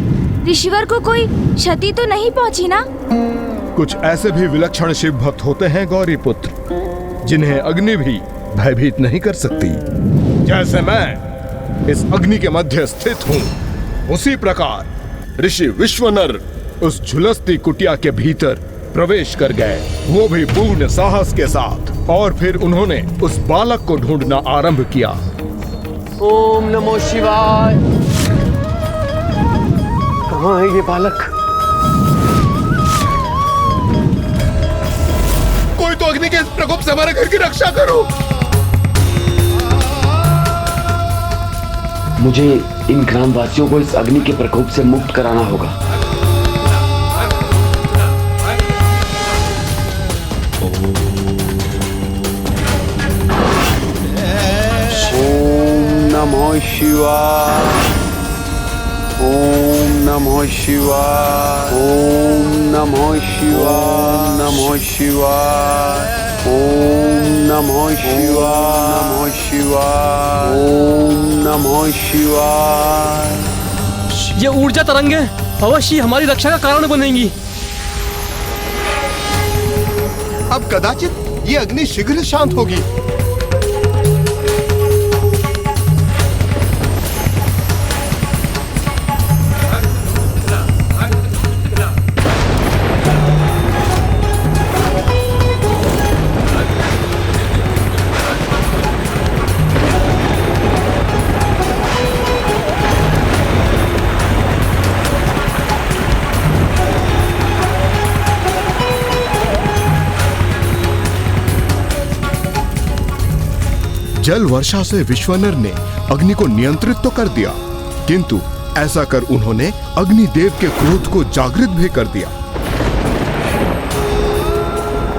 ऋषिवर को कोई क्षति तो नहीं पहुंची ना? कुछ ऐसे भी विलक्षण शिव भक्त होते हैं गौरी पुत्र, जिन्हें अग्नि भी भयभीत नहीं कर सकती। जैसे मैं इस अग्नि के मध्य स्थित हूँ, उसी प्रकार ऋषि विश्वनर उस झुलसती कुटिया के भीतर प्रवेश कर गए, वो भी पूर्ण साहस के साथ। और फिर उन्होंने उस बालक को ढूंढना आरंभ किया। ओम नमो शिवाय। कहाँ है ये बालक? कोई तो के इस प्रकोप से हमारे घर की रक्षा करो। मुझे इन ग्रामवासियों को इस अग्नि के प्रकोप से मुक्त कराना होगा। नमः शिवाय, ओम नमः शिवाय, ओम नमः शिवाय, नमः शिवाय, ओम नमः शिवाय, नमः शिवाय, ओम नमः शिवाय। ये ऊर्जा तरंगे अवश्य हमारी रक्षा का कारण बनेंगी। अब कदाचित ये अग्नि शीघ्र शांत होगी। जल वर्षा से विश्वनर ने अग्नि को नियंत्रित तो कर दिया, किंतु ऐसा कर उन्होंने अग्निदेव के क्रोध को जागृत भी कर दिया।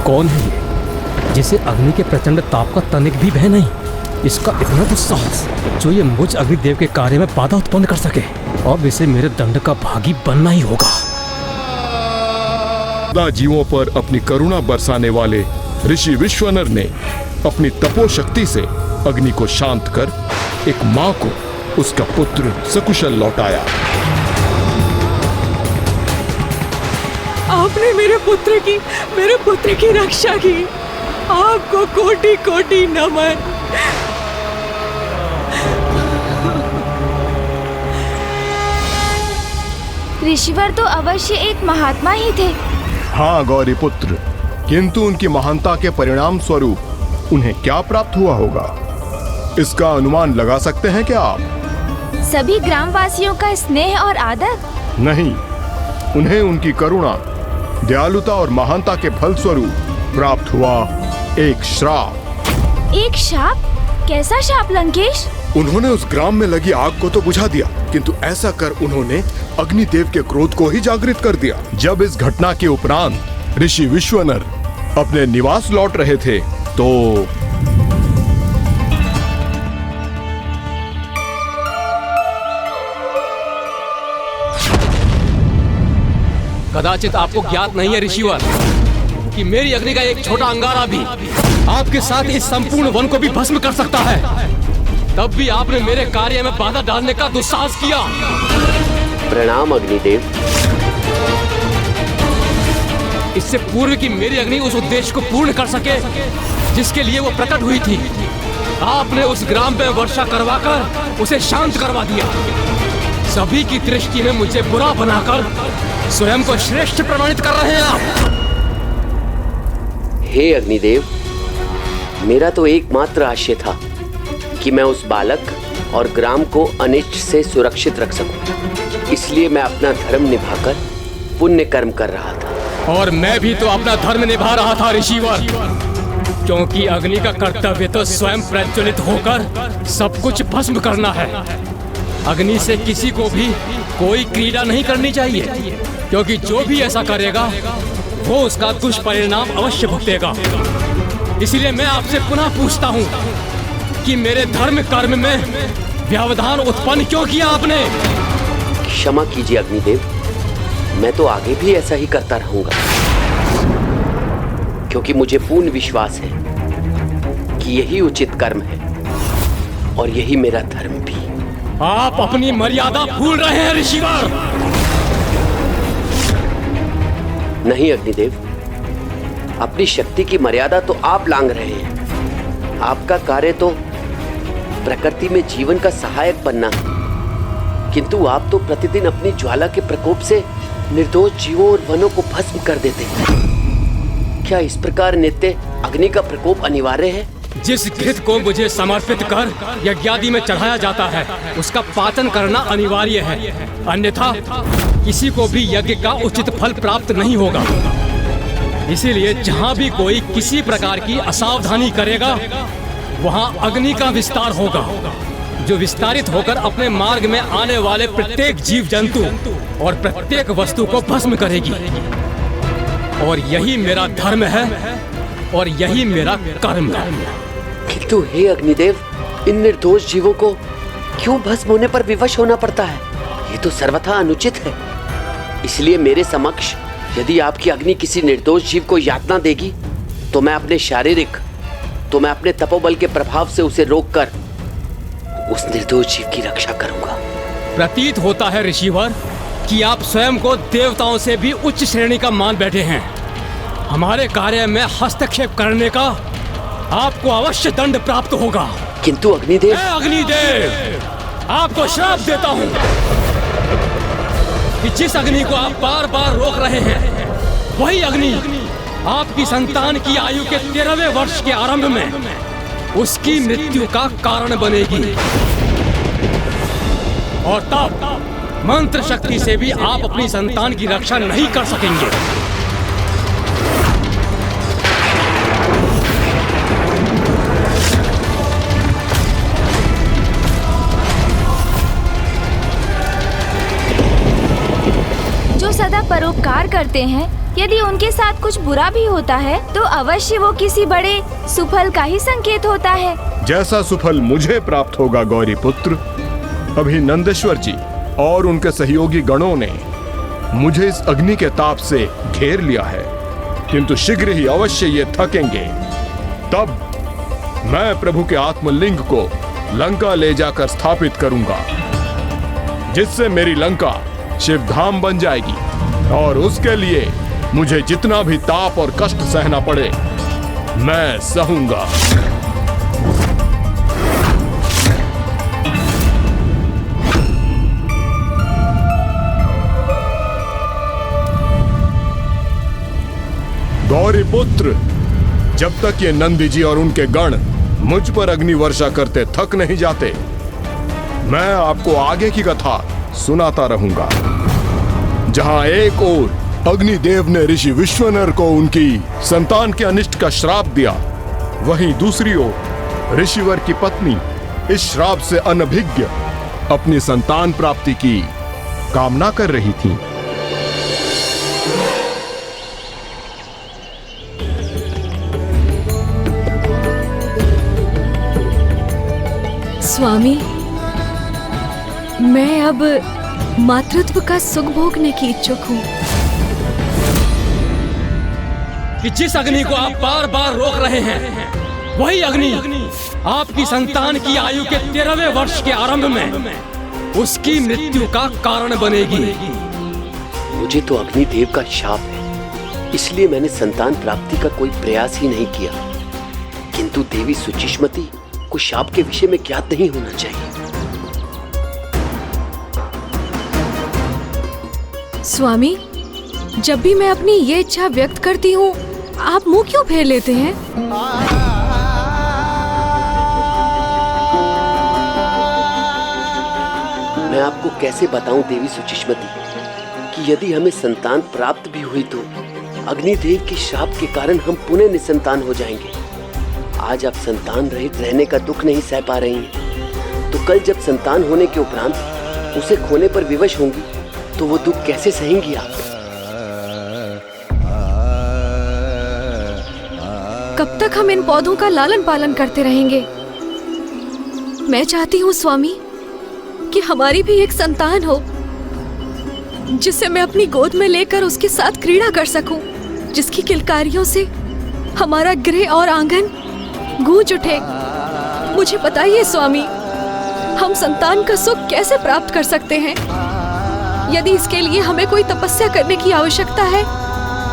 कौन है ये जिसे अग्नि के प्रचंड ताप का तनिक भी भय नहीं? इसका इतना दुस्साहस जो ये मुझ अग्निदेव के कार्य में बाधा उत्पन्न कर सके। अब इसे मेरे दंड का भागी बनना ही होगा। जीवों पर अपनी करुणा बरसाने वाले ऋषि विश्वनर ने अपनी तपोशक्ति से अग्नि को शांत कर एक मां को उसका पुत्र सकुशल लौटाया। आपने मेरे पुत्र की रक्षा की। आपको कोटि कोटि नमन। ऋषिवर तो अवश्य एक महात्मा ही थे। हाँ गौरी पुत्र, किंतु उनकी महानता के परिणाम स्वरूप उन्हें क्या प्राप्त हुआ होगा, इसका अनुमान लगा सकते हैं क्या आप? सभी ग्रामवासियों का स्नेह और आदर? नहीं, उन्हें उनकी करुणा, दयालुता और महानता के फल स्वरूप प्राप्त हुआ एक श्राप। एक शाप? कैसा शाप लंकेश? उन्होंने उस ग्राम में लगी आग को तो बुझा दिया, किंतु ऐसा कर उन्होंने अग्निदेव के क्रोध को ही जागृत कर दिया। जब इस घटना के उपरांत ऋषि विश्वनर अपने निवास लौट रहे थे तो कदाचित आपको ज्ञात नहीं है ऋषिवर कि मेरी अग्नि का एक छोटा अंगारा भी आपके साथ इस संपूर्ण वन को भी भस्म कर सकता है। तब भी आपने मेरे कार्य में बाधा डालने का दुस्साहस किया। प्रणाम अग्निदेव। इससे पूर्व कि मेरी अग्नि उस उद्देश्य को पूर्ण कर सके जिसके लिए वो प्रकट हुई थी, आपने उस ग्राम में वर्षा करवाकर उसे शांत करवा दिया। सभी की दृष्टि में मुझे बुरा बनाकर स्वयं को श्रेष्ठ प्रमाणित कर रहे हैं आप। हे अग्निदेव, मेरा तो एकमात्र आशय था कि मैं उस बालक और ग्राम को अनिष्ट से सुरक्षित रख सकूं। इसलिए मैं अपना धर्म निभाकर पुण्य कर्म कर रहा था। और मैं भी तो अपना धर्म निभा रहा था ऋषिवर, क्योंकि अग्नि का कर्तव्य तो स्वयं प्रज्वलित होकर सब कुछ भस्म करना है। अग्नि से किसी को भी कोई क्रीड़ा नहीं करनी चाहिए, क्योंकि जो भी ऐसा करेगा वो उसका दुष्परिणाम अवश्य भुगतेगा। इसलिए मैं आपसे पुनः पूछता हूँ कि मेरे धर्म कर्म में व्यवधान उत्पन्न क्यों किया आपने? क्षमा कीजिए अग्निदेव, मैं तो आगे भी ऐसा ही करता रहूंगा, क्योंकि मुझे पूर्ण विश्वास है कि यही उचित कर्म है और यही मेरा धर्म भी। आप अपनी मर्यादा भूल रहे हैं ऋषिवर। नहीं अग्निदेव, अपनी शक्ति की मर्यादा तो आप लांघ रहे हैं। आपका कार्य तो प्रकृति में जीवन का सहायक बनना है, किंतु आप तो प्रतिदिन अपनी ज्वाला के प्रकोप से निर्दोष जीवों और वनों को भस्म कर देते हैं। क्या इस प्रकार नित्य अग्नि का प्रकोप अनिवार्य है? जिस घृत को मुझे समर्पित कर यज्ञादि में चढ़ाया जाता है उसका पाचन करना अनिवार्य है, अन्यथा किसी को भी यज्ञ का उचित फल प्राप्त नहीं होगा। इसीलिए जहाँ भी कोई किसी प्रकार की असावधानी करेगा वहाँ अग्नि का विस्तार होगा, जो विस्तारित होकर अपने मार्ग में आने वाले प्रत्येक जीव जंतु और प्रत्येक वस्तु को भस्म करेगी। और यही मेरा धर्म है और यही मेरा कर्म है। किंतु हे अग्निदेव, इन निर्दोष जीवों को क्यों भस्म होने पर विवश होना पड़ता है? ये तो सर्वथा अनुचित है। इसलिए मेरे समक्ष यदि आपकी अग्नि किसी निर्दोष जीव को यातना देगी तो मैं अपने तपोबल के प्रभाव से उसे रोककर उस निर्दोष जीव की रक्षा करूंगा। प्रतीत होता है ऋषिवर कि आप स्वयं को देवताओं से भी उच्च श्रेणी का मान बैठे हैं। हमारे कार्य में हस्तक्षेप करने का आपको अवश्य दंड प्राप्त होगा। किंतु अग्निदेव, आपको श्राप देता हूँ कि जिस अग्नि को आप बार बार रोक रहे हैं वही अग्नि आपकी संतान की आयु के 13वें वर्ष के आरंभ में उसकी मृत्यु का कारण बनेगी। और तब मंत्र शक्ति से भी आप अपनी संतान की रक्षा नहीं कर सकेंगे। जो सदा परोपकार करते हैं, यदि उनके साथ कुछ बुरा भी होता है तो अवश्य वो किसी बड़े सुफल का ही संकेत होता है। जैसा सुफल मुझे प्राप्त होगा गौरी पुत्र, अभी नंदेश्वर जी और उनके सहयोगी गणों ने मुझे इस अग्नि के ताप से घेर लिया है, किंतु शीघ्र ही अवश्य ये थकेंगे। तब मैं प्रभु के आत्मलिंग को लंका ले जाकर स्थापित करूंगा, जिससे मेरी लंका शिवधाम बन जाएगी। और उसके लिए मुझे जितना भी ताप और कष्ट सहना पड़े मैं सहूंगा। गौरी पुत्र, जब तक ये नंदी जी और उनके गण मुझ पर अग्नि वर्षा करते थक नहीं जाते, मैं आपको आगे की कथा सुनाता रहूंगा। जहां एक ओर अग्निदेव ने ऋषि विश्वनर को उनकी संतान के अनिष्ट का श्राप दिया, वहीं दूसरी ओर ऋषिवर की पत्नी इस श्राप से अनभिज्ञ अपनी संतान प्राप्ति की कामना कर रही थी। स्वामी, मैं अब मातृत्व का सुख भोगने की इच्छुक हूँ। कि जिस अग्नि को आप बार बार रोक रहे हैं वही अग्नि आपकी संतान की आयु के 13वें वर्ष के आरंभ में उसकी मृत्यु का कारण बनेगी। मुझे तो अग्निदेव का शाप है, इसलिए मैंने संतान प्राप्ति का कोई प्रयास ही नहीं किया। किंतु देवी सुचिष्मति को शाप के विषय में ज्ञात नहीं होना चाहिए। स्वामी, जब भी मैं अपनी ये इच्छा व्यक्त करती हूँ आप मुंह क्यों फेर लेते हैं? मैं आपको कैसे बताऊं देवी सुचिष्मति कि यदि हमें संतान प्राप्त भी हुई तो अग्निदेव के शाप के कारण हम पुनः निसंतान हो जाएंगे। आज आप संतान रहित रहने का दुख नहीं सह पा रही हैं, तो कल जब संतान होने के उपरांत उसे खोने पर विवश होंगी तो वो दुख कैसे सहेंगी आप? कब तक हम इन पौधों का लालन पालन करते रहेंगे? मैं चाहती हूँ स्वामी कि हमारी भी एक संतान हो, जिसे मैं अपनी गोद में लेकर उसके साथ क्रीड़ा कर सकूं, जिसकी किलकारियों से हमारा गृह और आंगन गूंज उठे। मुझे बताइए स्वामी, हम संतान का सुख कैसे प्राप्त कर सकते हैं? यदि इसके लिए हमें कोई तपस्या करने की आवश्यकता है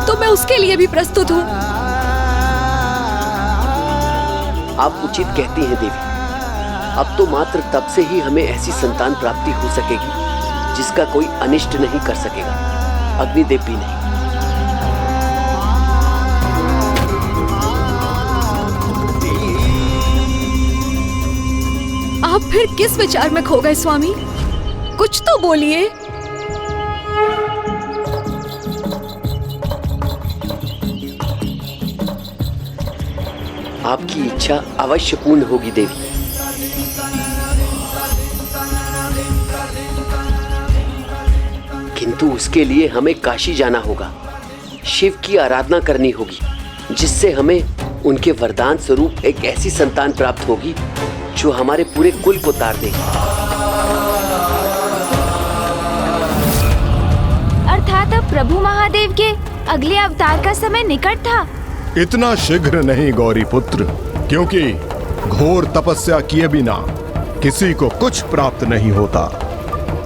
तो मैं उसके लिए भी प्रस्तुत हूँ। आप उचित कहती हैं देवी। अब तो मात्र तब से ही हमें ऐसी संतान प्राप्ति हो सकेगी जिसका कोई अनिष्ट नहीं कर सकेगा, अग्निदेव भी नहीं। आप फिर किस विचार में खो गए स्वामी? कुछ तो बोलिए। आपकी इच्छा अवश्य पूर्ण होगी देवी। किंतु उसके लिए हमें काशी जाना होगा, शिव की आराधना करनी होगी, जिससे हमें उनके वरदान स्वरूप एक ऐसी संतान प्राप्त होगी जो हमारे पूरे कुल को तार देगी। अर्थात अब प्रभु महादेव के अगले अवतार का समय निकट था। इतना शीघ्र नहीं गौरी पुत्र, क्योंकि घोर तपस्या किए बिना किसी को कुछ प्राप्त नहीं होता।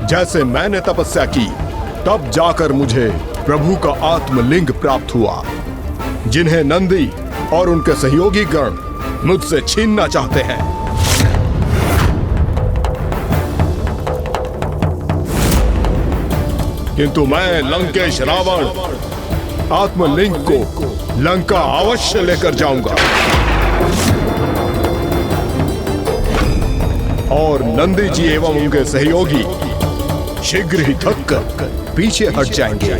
जैसे मैंने तपस्या की, तब जाकर मुझे प्रभु का आत्मलिंग प्राप्त हुआ, जिन्हें नंदी और उनके सहयोगी गण मुझसे छीनना चाहते हैं। किंतु मैं लंकेश रावण आत्मलिंग को लंका अवश्य लेकर जाऊंगा और नंदी जी एवं उनके सहयोगी शीघ्र ही थक कर पीछे हट जाएंगे।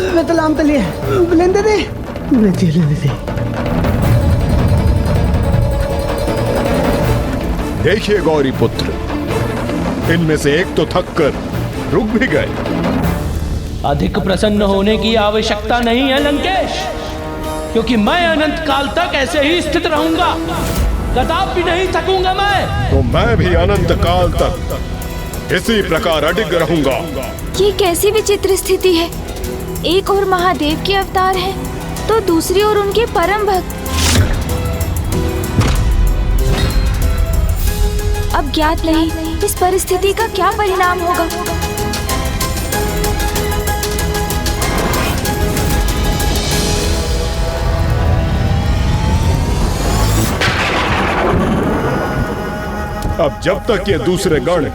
वितलाम तलिए लेंदे दे देखिए गौरी पुत्र, इनमें से एक तो थक कर रुक भी गए। अधिक प्रसन्न होने की आवश्यकता नहीं है लंकेश, क्योंकि मैं अनंत काल तक ऐसे ही स्थित रहूंगा, कदापि नहीं थकूंगा मैं। तो मैं भी अनंत काल तक इसी प्रकार अडिग रहूंगा। ये कैसी विचित्र स्थिति है। एक और महादेव के अवतार है, तो दूसरी ओर उनके परम भक्त। अब ज्ञात नहीं इस परिस्थिति का क्या परिणाम होगा। अब जब तक ये दूसरे गण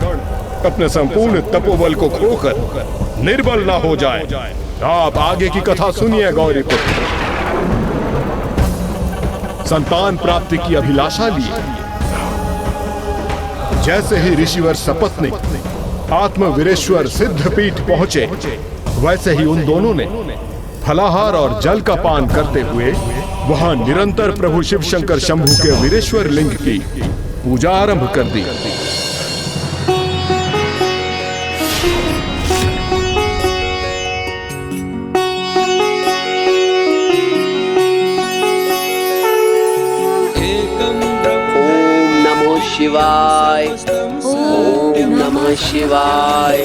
अपने संपूर्ण तपोबल को खोकर निर्बल ना हो जाए, आप आगे की कथा सुनिए गौरी पुत्र। संतान प्राप्ति की अभिलाषा लिए जैसे ही ऋषिवर सपत्नीक आत्मवीरेश्वर सिद्धपीठ पहुंचे, वैसे ही उन दोनों ने फलाहार और जल का पान करते हुए वहां निरंतर प्रभु शिव शंकर शंभु के वीरेश्वर लिंग की पूजा आरंभ कर दी। शिवाय ओम नमः शिवाय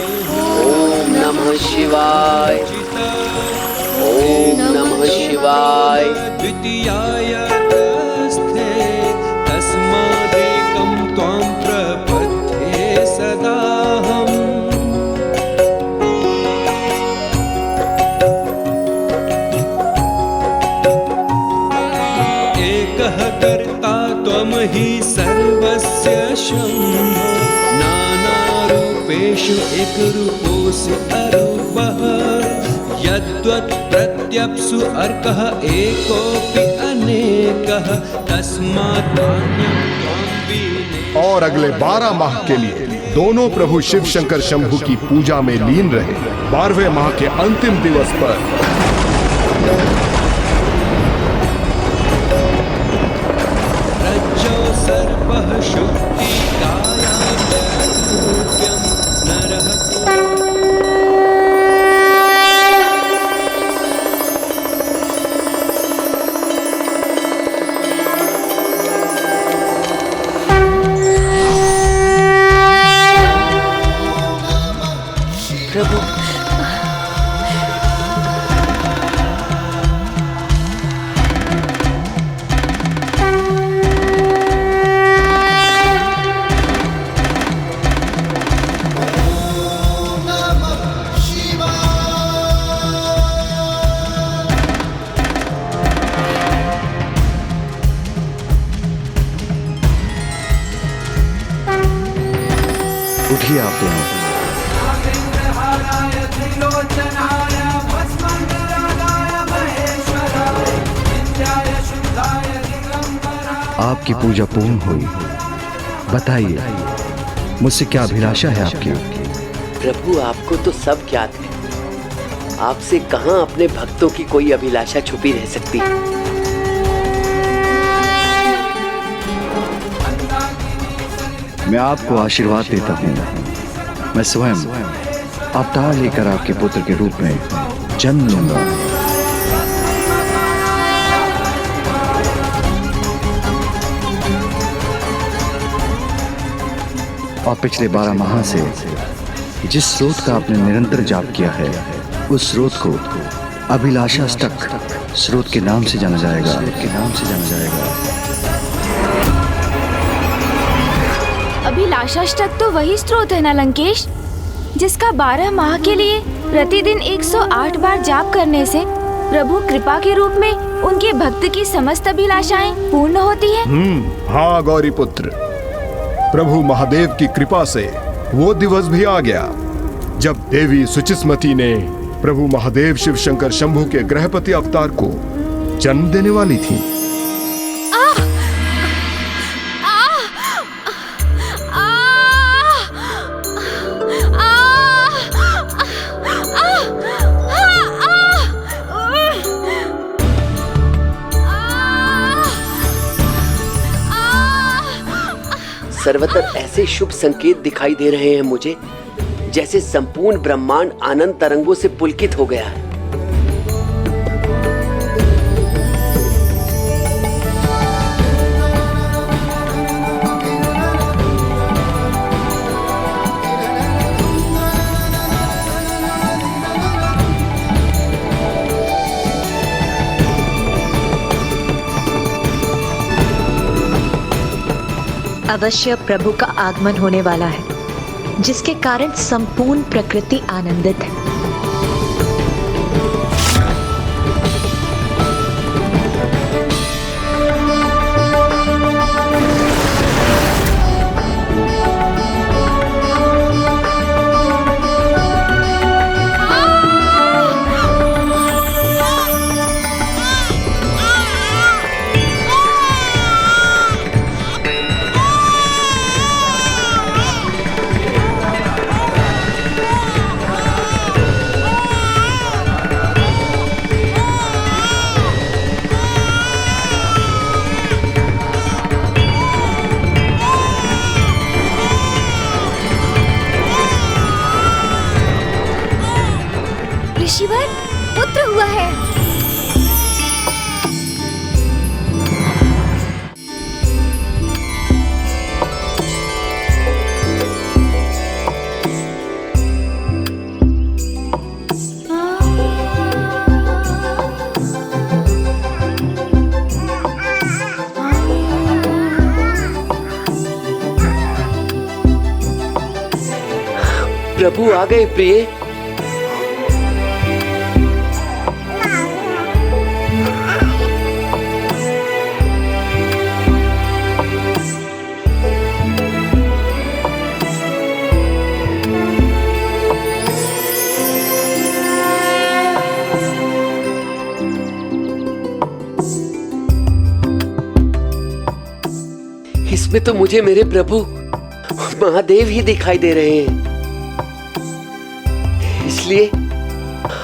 ओम नमः शिवाय ओम नमः शिवाय। द्वितीयाय तस्थे तस्मादेकं त्वां प्रपद्ये सदाहम्। एकः कर्ता त्वं हि सर्वस्य शम्भो, नानारूपेषु एकरूपोऽसि अरूपः। यद्वत् प्रत्यप्सु अर्कः एकोऽपि अनेकः, तस्मात् मान्यं त्वां वीने। और अगले 12 माह के लिए दोनों प्रभु शिव शंकर शंभु की पूजा में लीन रहे। 12वें माह के अंतिम दिवस पर सर्पः शुक्तिकायां रूप्यं नरः। प्रभु उठिए आप दोनों। आपकी पूजा पूर्ण हुई। बताइए, मुझसे क्या अभिलाषा है आपकी? प्रभु, आपको तो सब ज्ञात है। आपसे कहां अपने भक्तों की कोई अभिलाषा छुपी रह सकती। मैं आपको आशीर्वाद देता हूँ। मैं स्वयं अवतार लेकर आपके पुत्र के रूप में जन्म लूंगा। और पिछले 12 माह से जिस स्रोत का आपने निरंतर जाप किया है, उस स्रोत को अभिलाषाष्टक स्रोत के नाम से जाना जाएगा। अभिलाषाष्टक तो वही स्रोत है ना लंकेश, जिसका 12 माह के लिए प्रतिदिन 108 बार जाप करने से प्रभु कृपा के रूप में उनके भक्त की समस्त अभिलाषाएं पूर्ण होती है। हाँ गौरी पुत्र, प्रभु महादेव की कृपा से वो दिवस भी आ गया जब देवी सुचिस्मती ने प्रभु महादेव शिव शंकर शंभु के ग्रहपति अवतार को जन्म देने वाली थी। सर्वत्र ऐसे शुभ संकेत दिखाई दे रहे हैं मुझे, जैसे संपूर्ण ब्रह्मांड आनंद तरंगों से पुलकित हो गया है। अवश्य प्रभु का आगमन होने वाला है, जिसके कारण संपूर्ण प्रकृति आनंदित है। ऋषिवर, पुत्र हुआ है। प्रभु आ गए प्रिय। इसमें तो मुझे मेरे प्रभु महादेव ही दिखाई दे रहे हैं। इसलिए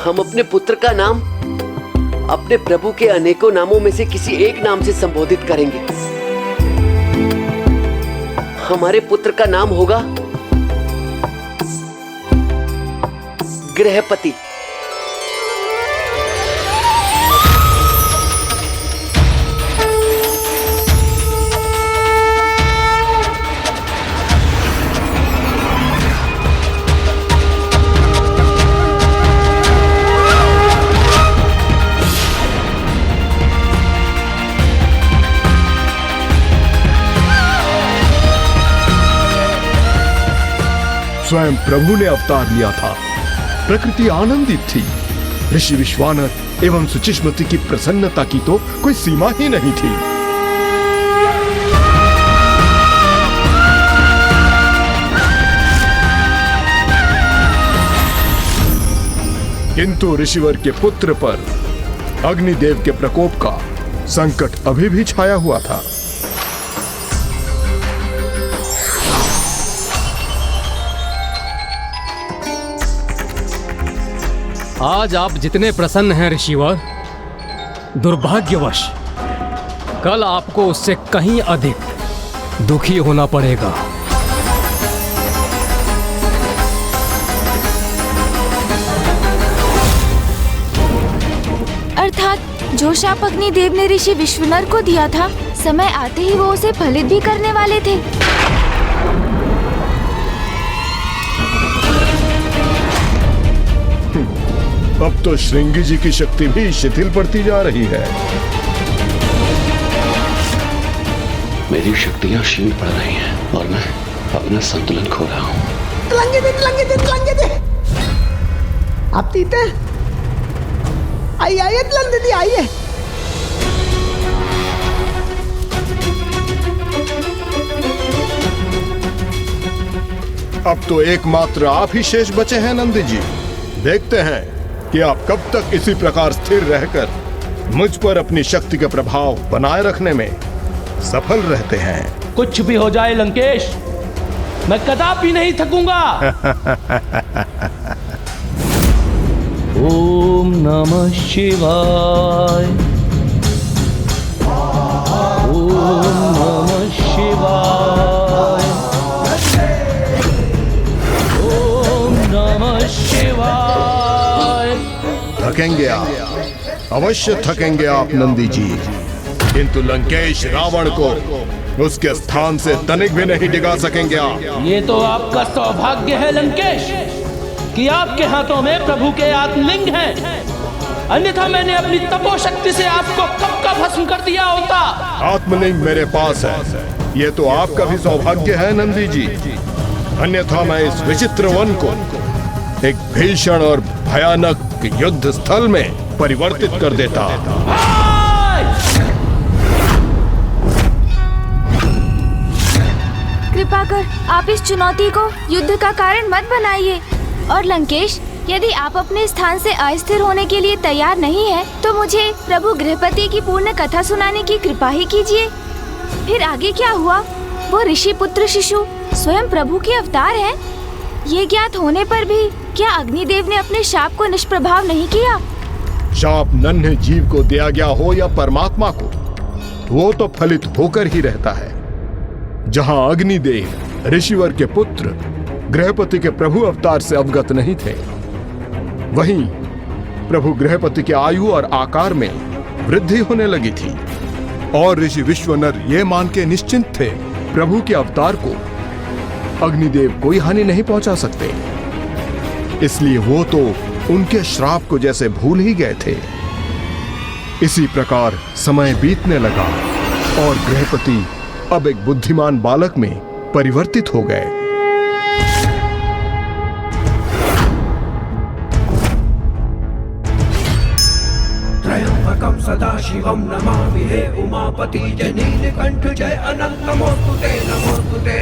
हम अपने पुत्र का नाम अपने प्रभु के अनेकों नामों में से किसी एक नाम से संबोधित करेंगे। हमारे पुत्र का नाम होगा ग्रहपति। स्वयं प्रभु ने अवतार लिया था। प्रकृति आनंदित थी। ऋषि विश्वानर एवं सुचिस्मती की प्रसन्नता की तो कोई सीमा ही नहीं थी। किंतु ऋषिवर के पुत्र पर अग्निदेव के प्रकोप का संकट अभी भी छाया हुआ था। आज आप जितने प्रसन्न हैं ऋषिवर, दुर्भाग्यवश कल आपको उससे कहीं अधिक दुखी होना पड़ेगा। अर्थात जो शाप अग्निदेव ने ऋषि विश्वनर को दिया था, समय आते ही वो उसे फलित भी करने वाले थे। अब तो श्रृंगी जी की शक्ति भी शिथिल पड़ती जा रही है। मेरी शक्तियां क्षीण पड़ रही हैं और मैं अपना संतुलन खो रहा हूँ। तलंगे दे। आप तीते आइए तलंग दीदी आइए। अब तो एकमात्र आप ही शेष बचे हैं नंदी जी। देखते हैं कि आप कब तक इसी प्रकार स्थिर रहकर मुझ पर अपनी शक्ति का प्रभाव बनाए रखने में सफल रहते हैं। कुछ भी हो जाए लंकेश, मैं कदापि नहीं थकूंगा। ओम नमः शिवाय। ओम नमः शिवाय। ओम नमः शिवाय। थकेंगे आप, अवश्य थकेंगे आप नंदी जी, किंतु लंकेश रावण को उसके स्थान से तनिक भी नहीं डिगा सकेंगे आप। ये तो आपका सौभाग्य है लंकेश कि आपके हाथों में प्रभु के आत्मलिंग हैं। अन्यथा मैंने अपनी तपोशक्ति से आपको कब का भस्म कर दिया होता। आत्मलिंग मेरे पास है, ये तो आपका भी सौभाग्य है नंदी जी। अन्यथा मैं इस विचित्र वन को एक भीषण और भयानक युद्ध स्थल में परिवर्तित कर देता। कृपा कर आप इस चुनौती को युद्ध का कारण मत बनाइए। और लंकेश, यदि आप अपने स्थान से अस्थिर होने के लिए तैयार नहीं हैं, तो मुझे प्रभु गृहपति की पूर्ण कथा सुनाने की कृपा ही कीजिए। फिर आगे क्या हुआ? वो ऋषि पुत्र शिशु स्वयं प्रभु के अवतार हैं। ये ज्ञात होने पर भी क्या अग्निदेव ने अपने शाप को निष्प्रभाव नहीं किया? शाप नन्हे जीव को दिया गया हो या परमात्मा को, वो तो फलित होकर ही रहता है। जहां अग्निदेव ऋषिवर के पुत्र गृहपति के प्रभु अवतार से अवगत नहीं थे, वहीं प्रभु गृहपति के आयु और आकार में वृद्धि होने लगी थी और ऋषि विश्वनर ये मान के निश्चिंत थे प्रभु के अवतार को अग्निदेव कोई हानि नहीं पहुंचा सकते। इसलिए वो तो उनके श्राप को जैसे भूल ही गए थे। इसी प्रकार समय बीतने लगा और गृहपति अब एक बुद्धिमान बालक में परिवर्तित हो गए। त्रयंबकं सदाशिवं नमामि हे उमापति जय नीलकंठ जय अनंत नमोस्तुते नमोस्तुते।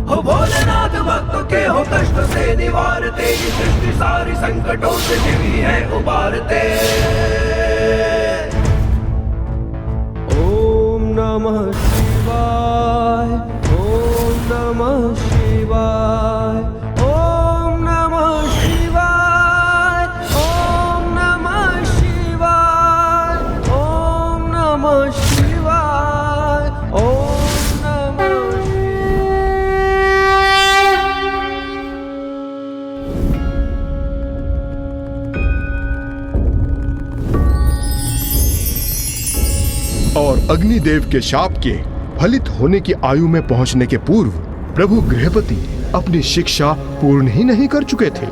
हो भोलेनाथ भक्तों के हो कष्ट से निवारते, ये सृष्टि सारी संकटों से जीवी है उबारते। ओम नमः शिवाय। ओम नमः शिवाय। ओम नमः शिवाय। ओम नमः शिवाय। ओम नमः शिवाय। ओम और अग्निदेव के शाप के फलित होने की आयु में पहुंचने के पूर्व प्रभु गृहपति अपनी शिक्षा पूर्ण ही नहीं कर चुके थे,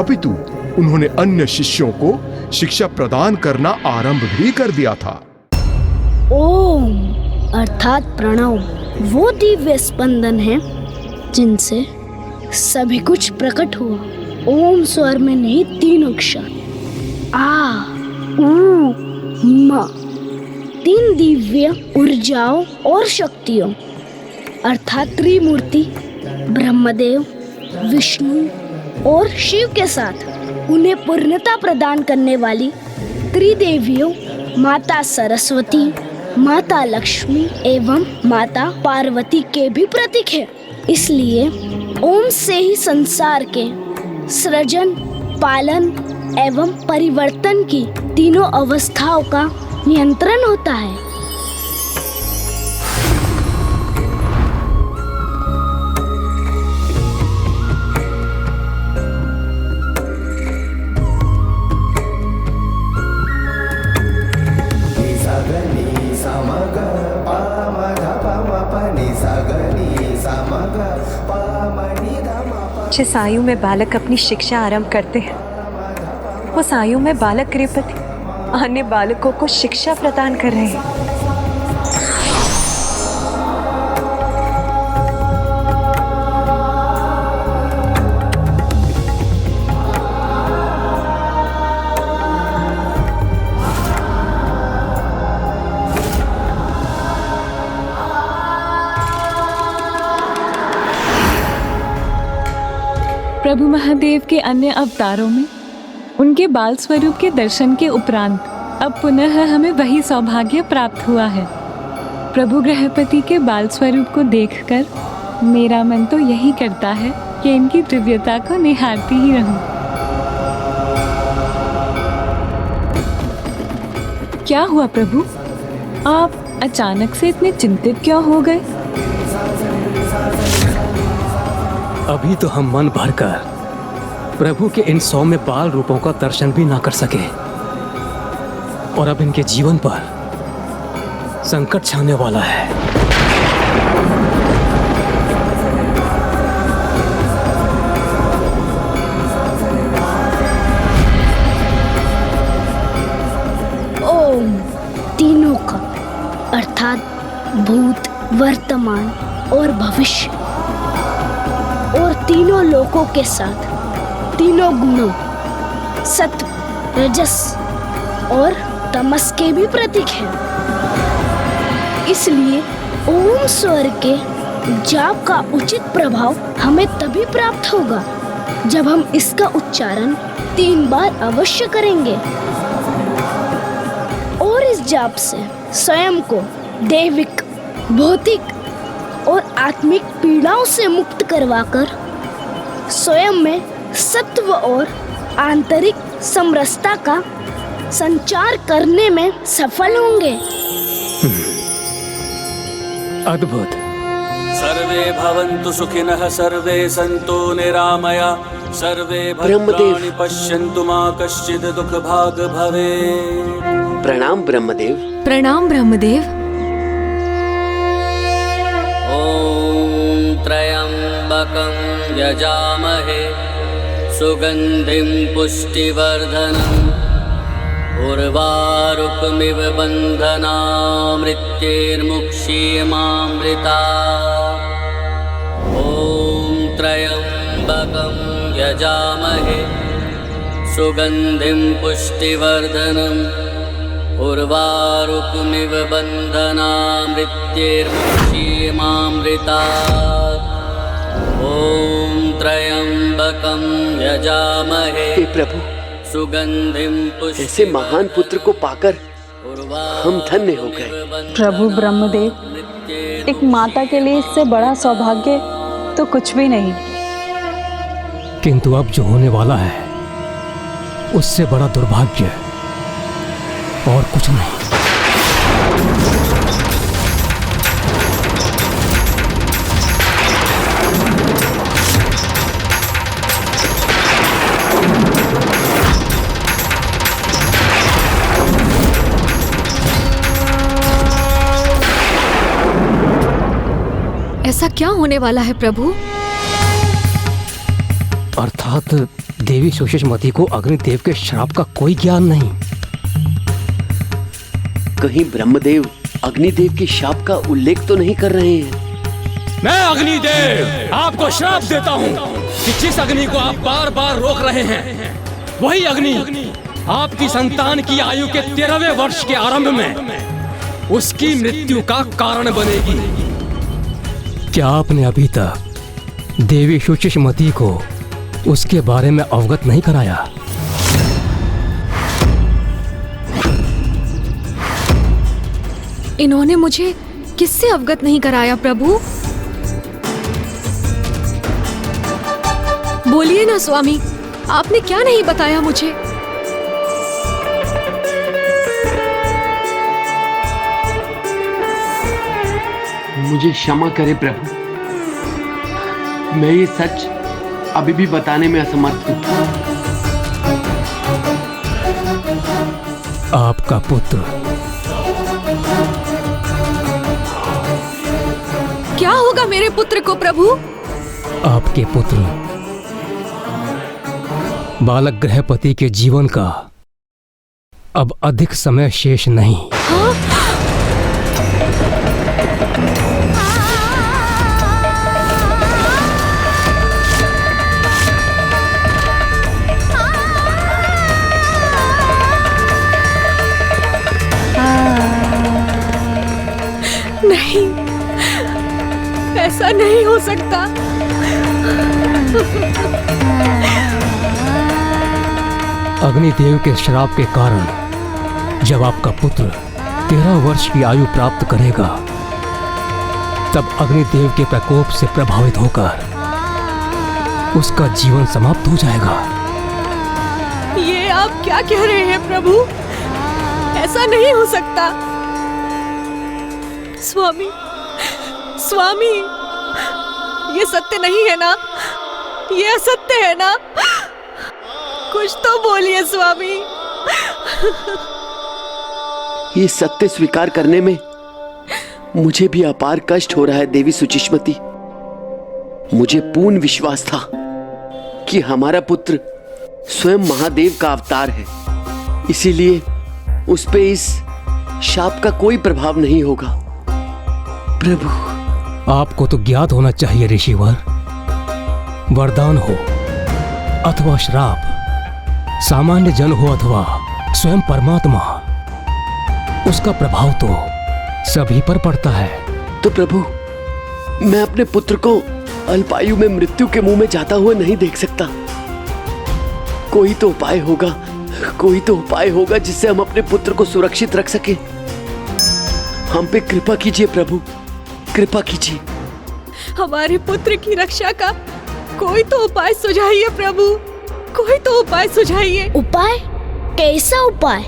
अपितु उन्होंने अन्य शिष्यों को शिक्षा प्रदान करना आरंभ भी कर दिया था। ओम अर्थात प्रणव वो दिव्य स्पंदन है जिनसे सभी कुछ प्रकट हुआ। ओम स्वर में नहीं 3 अक्षर आ उ म, 3 दिव्य ऊर्जाओं और शक्तियों अर्थात त्रिमूर्ति ब्रह्मदेव, विष्णु और शिव के साथ उन्हें पूर्णता प्रदान करने वाली त्रिदेवियों माता सरस्वती, माता लक्ष्मी एवं माता पार्वती के भी प्रतीक है। इसलिए ओम से ही संसार के सृजन, पालन एवं परिवर्तन की तीनों अवस्थाओं का नियंत्रण होता है। जिस आयु में बालक अपनी शिक्षा आरंभ करते हैं, उस आयु में बालक गृहपति अन्य बालकों को शिक्षा प्रदान कर रहे हैं। प्रभु महादेव के अन्य अवतारों में उनके बाल स्वरूप के दर्शन के उपरांत अब पुनः हमें वही सौभाग्य प्राप्त हुआ है। प्रभु गृहपति के बाल स्वरूप को देखकर मेरा मन तो यही करता है कि इनकी दिव्यता को निहारती ही रहूं। क्या हुआ प्रभु, आप अचानक से इतने चिंतित क्यों हो गए? अभी तो हम मन भरकर प्रभु के इन सौम्य बाल रूपों का दर्शन भी ना कर सके, और अब इनके जीवन पर संकट छाने वाला है। ओम तीनों का अर्थात भूत, वर्तमान और भविष्य और तीनों लोकों के साथ तीनों गुणों सत्व, रजस और तमस के भी प्रतीक हैं। इसलिए ओम स्वर के जाप का उचित प्रभाव हमें तभी प्राप्त होगा जब हम इसका उच्चारण 3 बार अवश्य करेंगे, और इस जाप से स्वयं को दैविक, भौतिक और आत्मिक पीड़ाओं से मुक्त करवाकर स्वयं में सत्व और आंतरिक समरसता का संचार करने में सफल होंगे। अद्भुत। सर्वे भवन्तु सुखिनः, सर्वे सन्तु निरामया, सर्वे भद्राणि पश्यन्तु मा कश्चित् दुःखभाग् भवेत्। प्रणाम ब्रह्मदेव। प्रणाम ब्रह्मदेव। ॐ त्र्यम्बकं यजामहे सुगन्धिं पुष्टिवर्धनम् उर्वारुकमिव बन्धनामृत्यैर्मुक्षीयमामृता। ॐ त्र्यम्बकं यजामहे सुगन्धिं पुष्टिवर्धनम् उर्वारुकमिव बन्धनामृत्यैर्मुक्षीयमामृता। ॐ त्र्यम्बकं यजामहे। हे प्रभु, सुगंधिम ऐसे महान पुत्र को पाकर हम धन्य हो गए। प्रभु ब्रह्मदेव, एक माता के लिए इससे बड़ा सौभाग्य तो कुछ भी नहीं। किंतु अब जो होने वाला है उससे बड़ा दुर्भाग्य और कुछ नहीं। ऐसा क्या होने वाला है प्रभु? अर्थात देवी सुषमती को अग्निदेव के श्राप का कोई ज्ञान नहीं। कहीं ब्रह्मदेव अग्निदेव के शाप का उल्लेख तो नहीं कर रहे हैं? मैं अग्निदेव आपको श्राप देता हूँ कि जिस अग्नि को आप बार बार रोक रहे हैं, वही अग्नि आपकी संतान की आयु के 13वें वर्ष के आरंभ में उसकी मृत्यु का कारण बनेगी। क्या आपने अभी तक देवी सुषमती को उसके बारे में अवगत नहीं कराया? इन्होंने मुझे किससे अवगत नहीं कराया प्रभु? बोलिए ना स्वामी, आपने क्या नहीं बताया मुझे? मुझे क्षमा करें प्रभु, मैं ये सच अभी भी बताने में असमर्थ हूँ। आपका पुत्र क्या होगा मेरे पुत्र को प्रभु? आपके पुत्र बालक गृहपति के जीवन का अब अधिक समय शेष नहीं। नहीं, ऐसा नहीं हो सकता। अग्निदेव के श्राप के कारण जब आपका पुत्र 13 वर्ष की आयु प्राप्त करेगा, तब अग्निदेव के प्रकोप से प्रभावित होकर उसका जीवन समाप्त हो जाएगा। ये आप क्या कह रहे हैं प्रभु? ऐसा नहीं हो सकता। स्वामी, स्वामी, ये सत्य नहीं है ना? ये असत्य है ना? कुछ तो बोलिए स्वामी। ये सत्य स्वीकार करने में मुझे भी अपार कष्ट हो रहा है देवी सुचिष्मति। मुझे पूर्ण विश्वास था कि हमारा पुत्र स्वयं महादेव का अवतार है, इसीलिए उस पे इस शाप का कोई प्रभाव नहीं होगा। प्रभु, आपको तो ज्ञात होना चाहिए ऋषिवर, वरदान हो अथवा श्राप, सामान्य जन हो अथवा स्वयं परमात्मा, उसका प्रभाव तो सभी पर पड़ता है। तो प्रभु, मैं अपने पुत्र को अल्पायु में मृत्यु के मुंह में जाता हुआ नहीं देख सकता। कोई तो उपाय होगा, कोई तो उपाय होगा जिससे हम अपने पुत्र को सुरक्षित रख सके। हम पे कृपा कीजिए प्रभु, कृपा कीजिए। हमारे पुत्र की रक्षा का कोई तो उपाय सुझाइए प्रभु, कोई तो उपाय सुझाइए। उपाय? कैसा उपाय?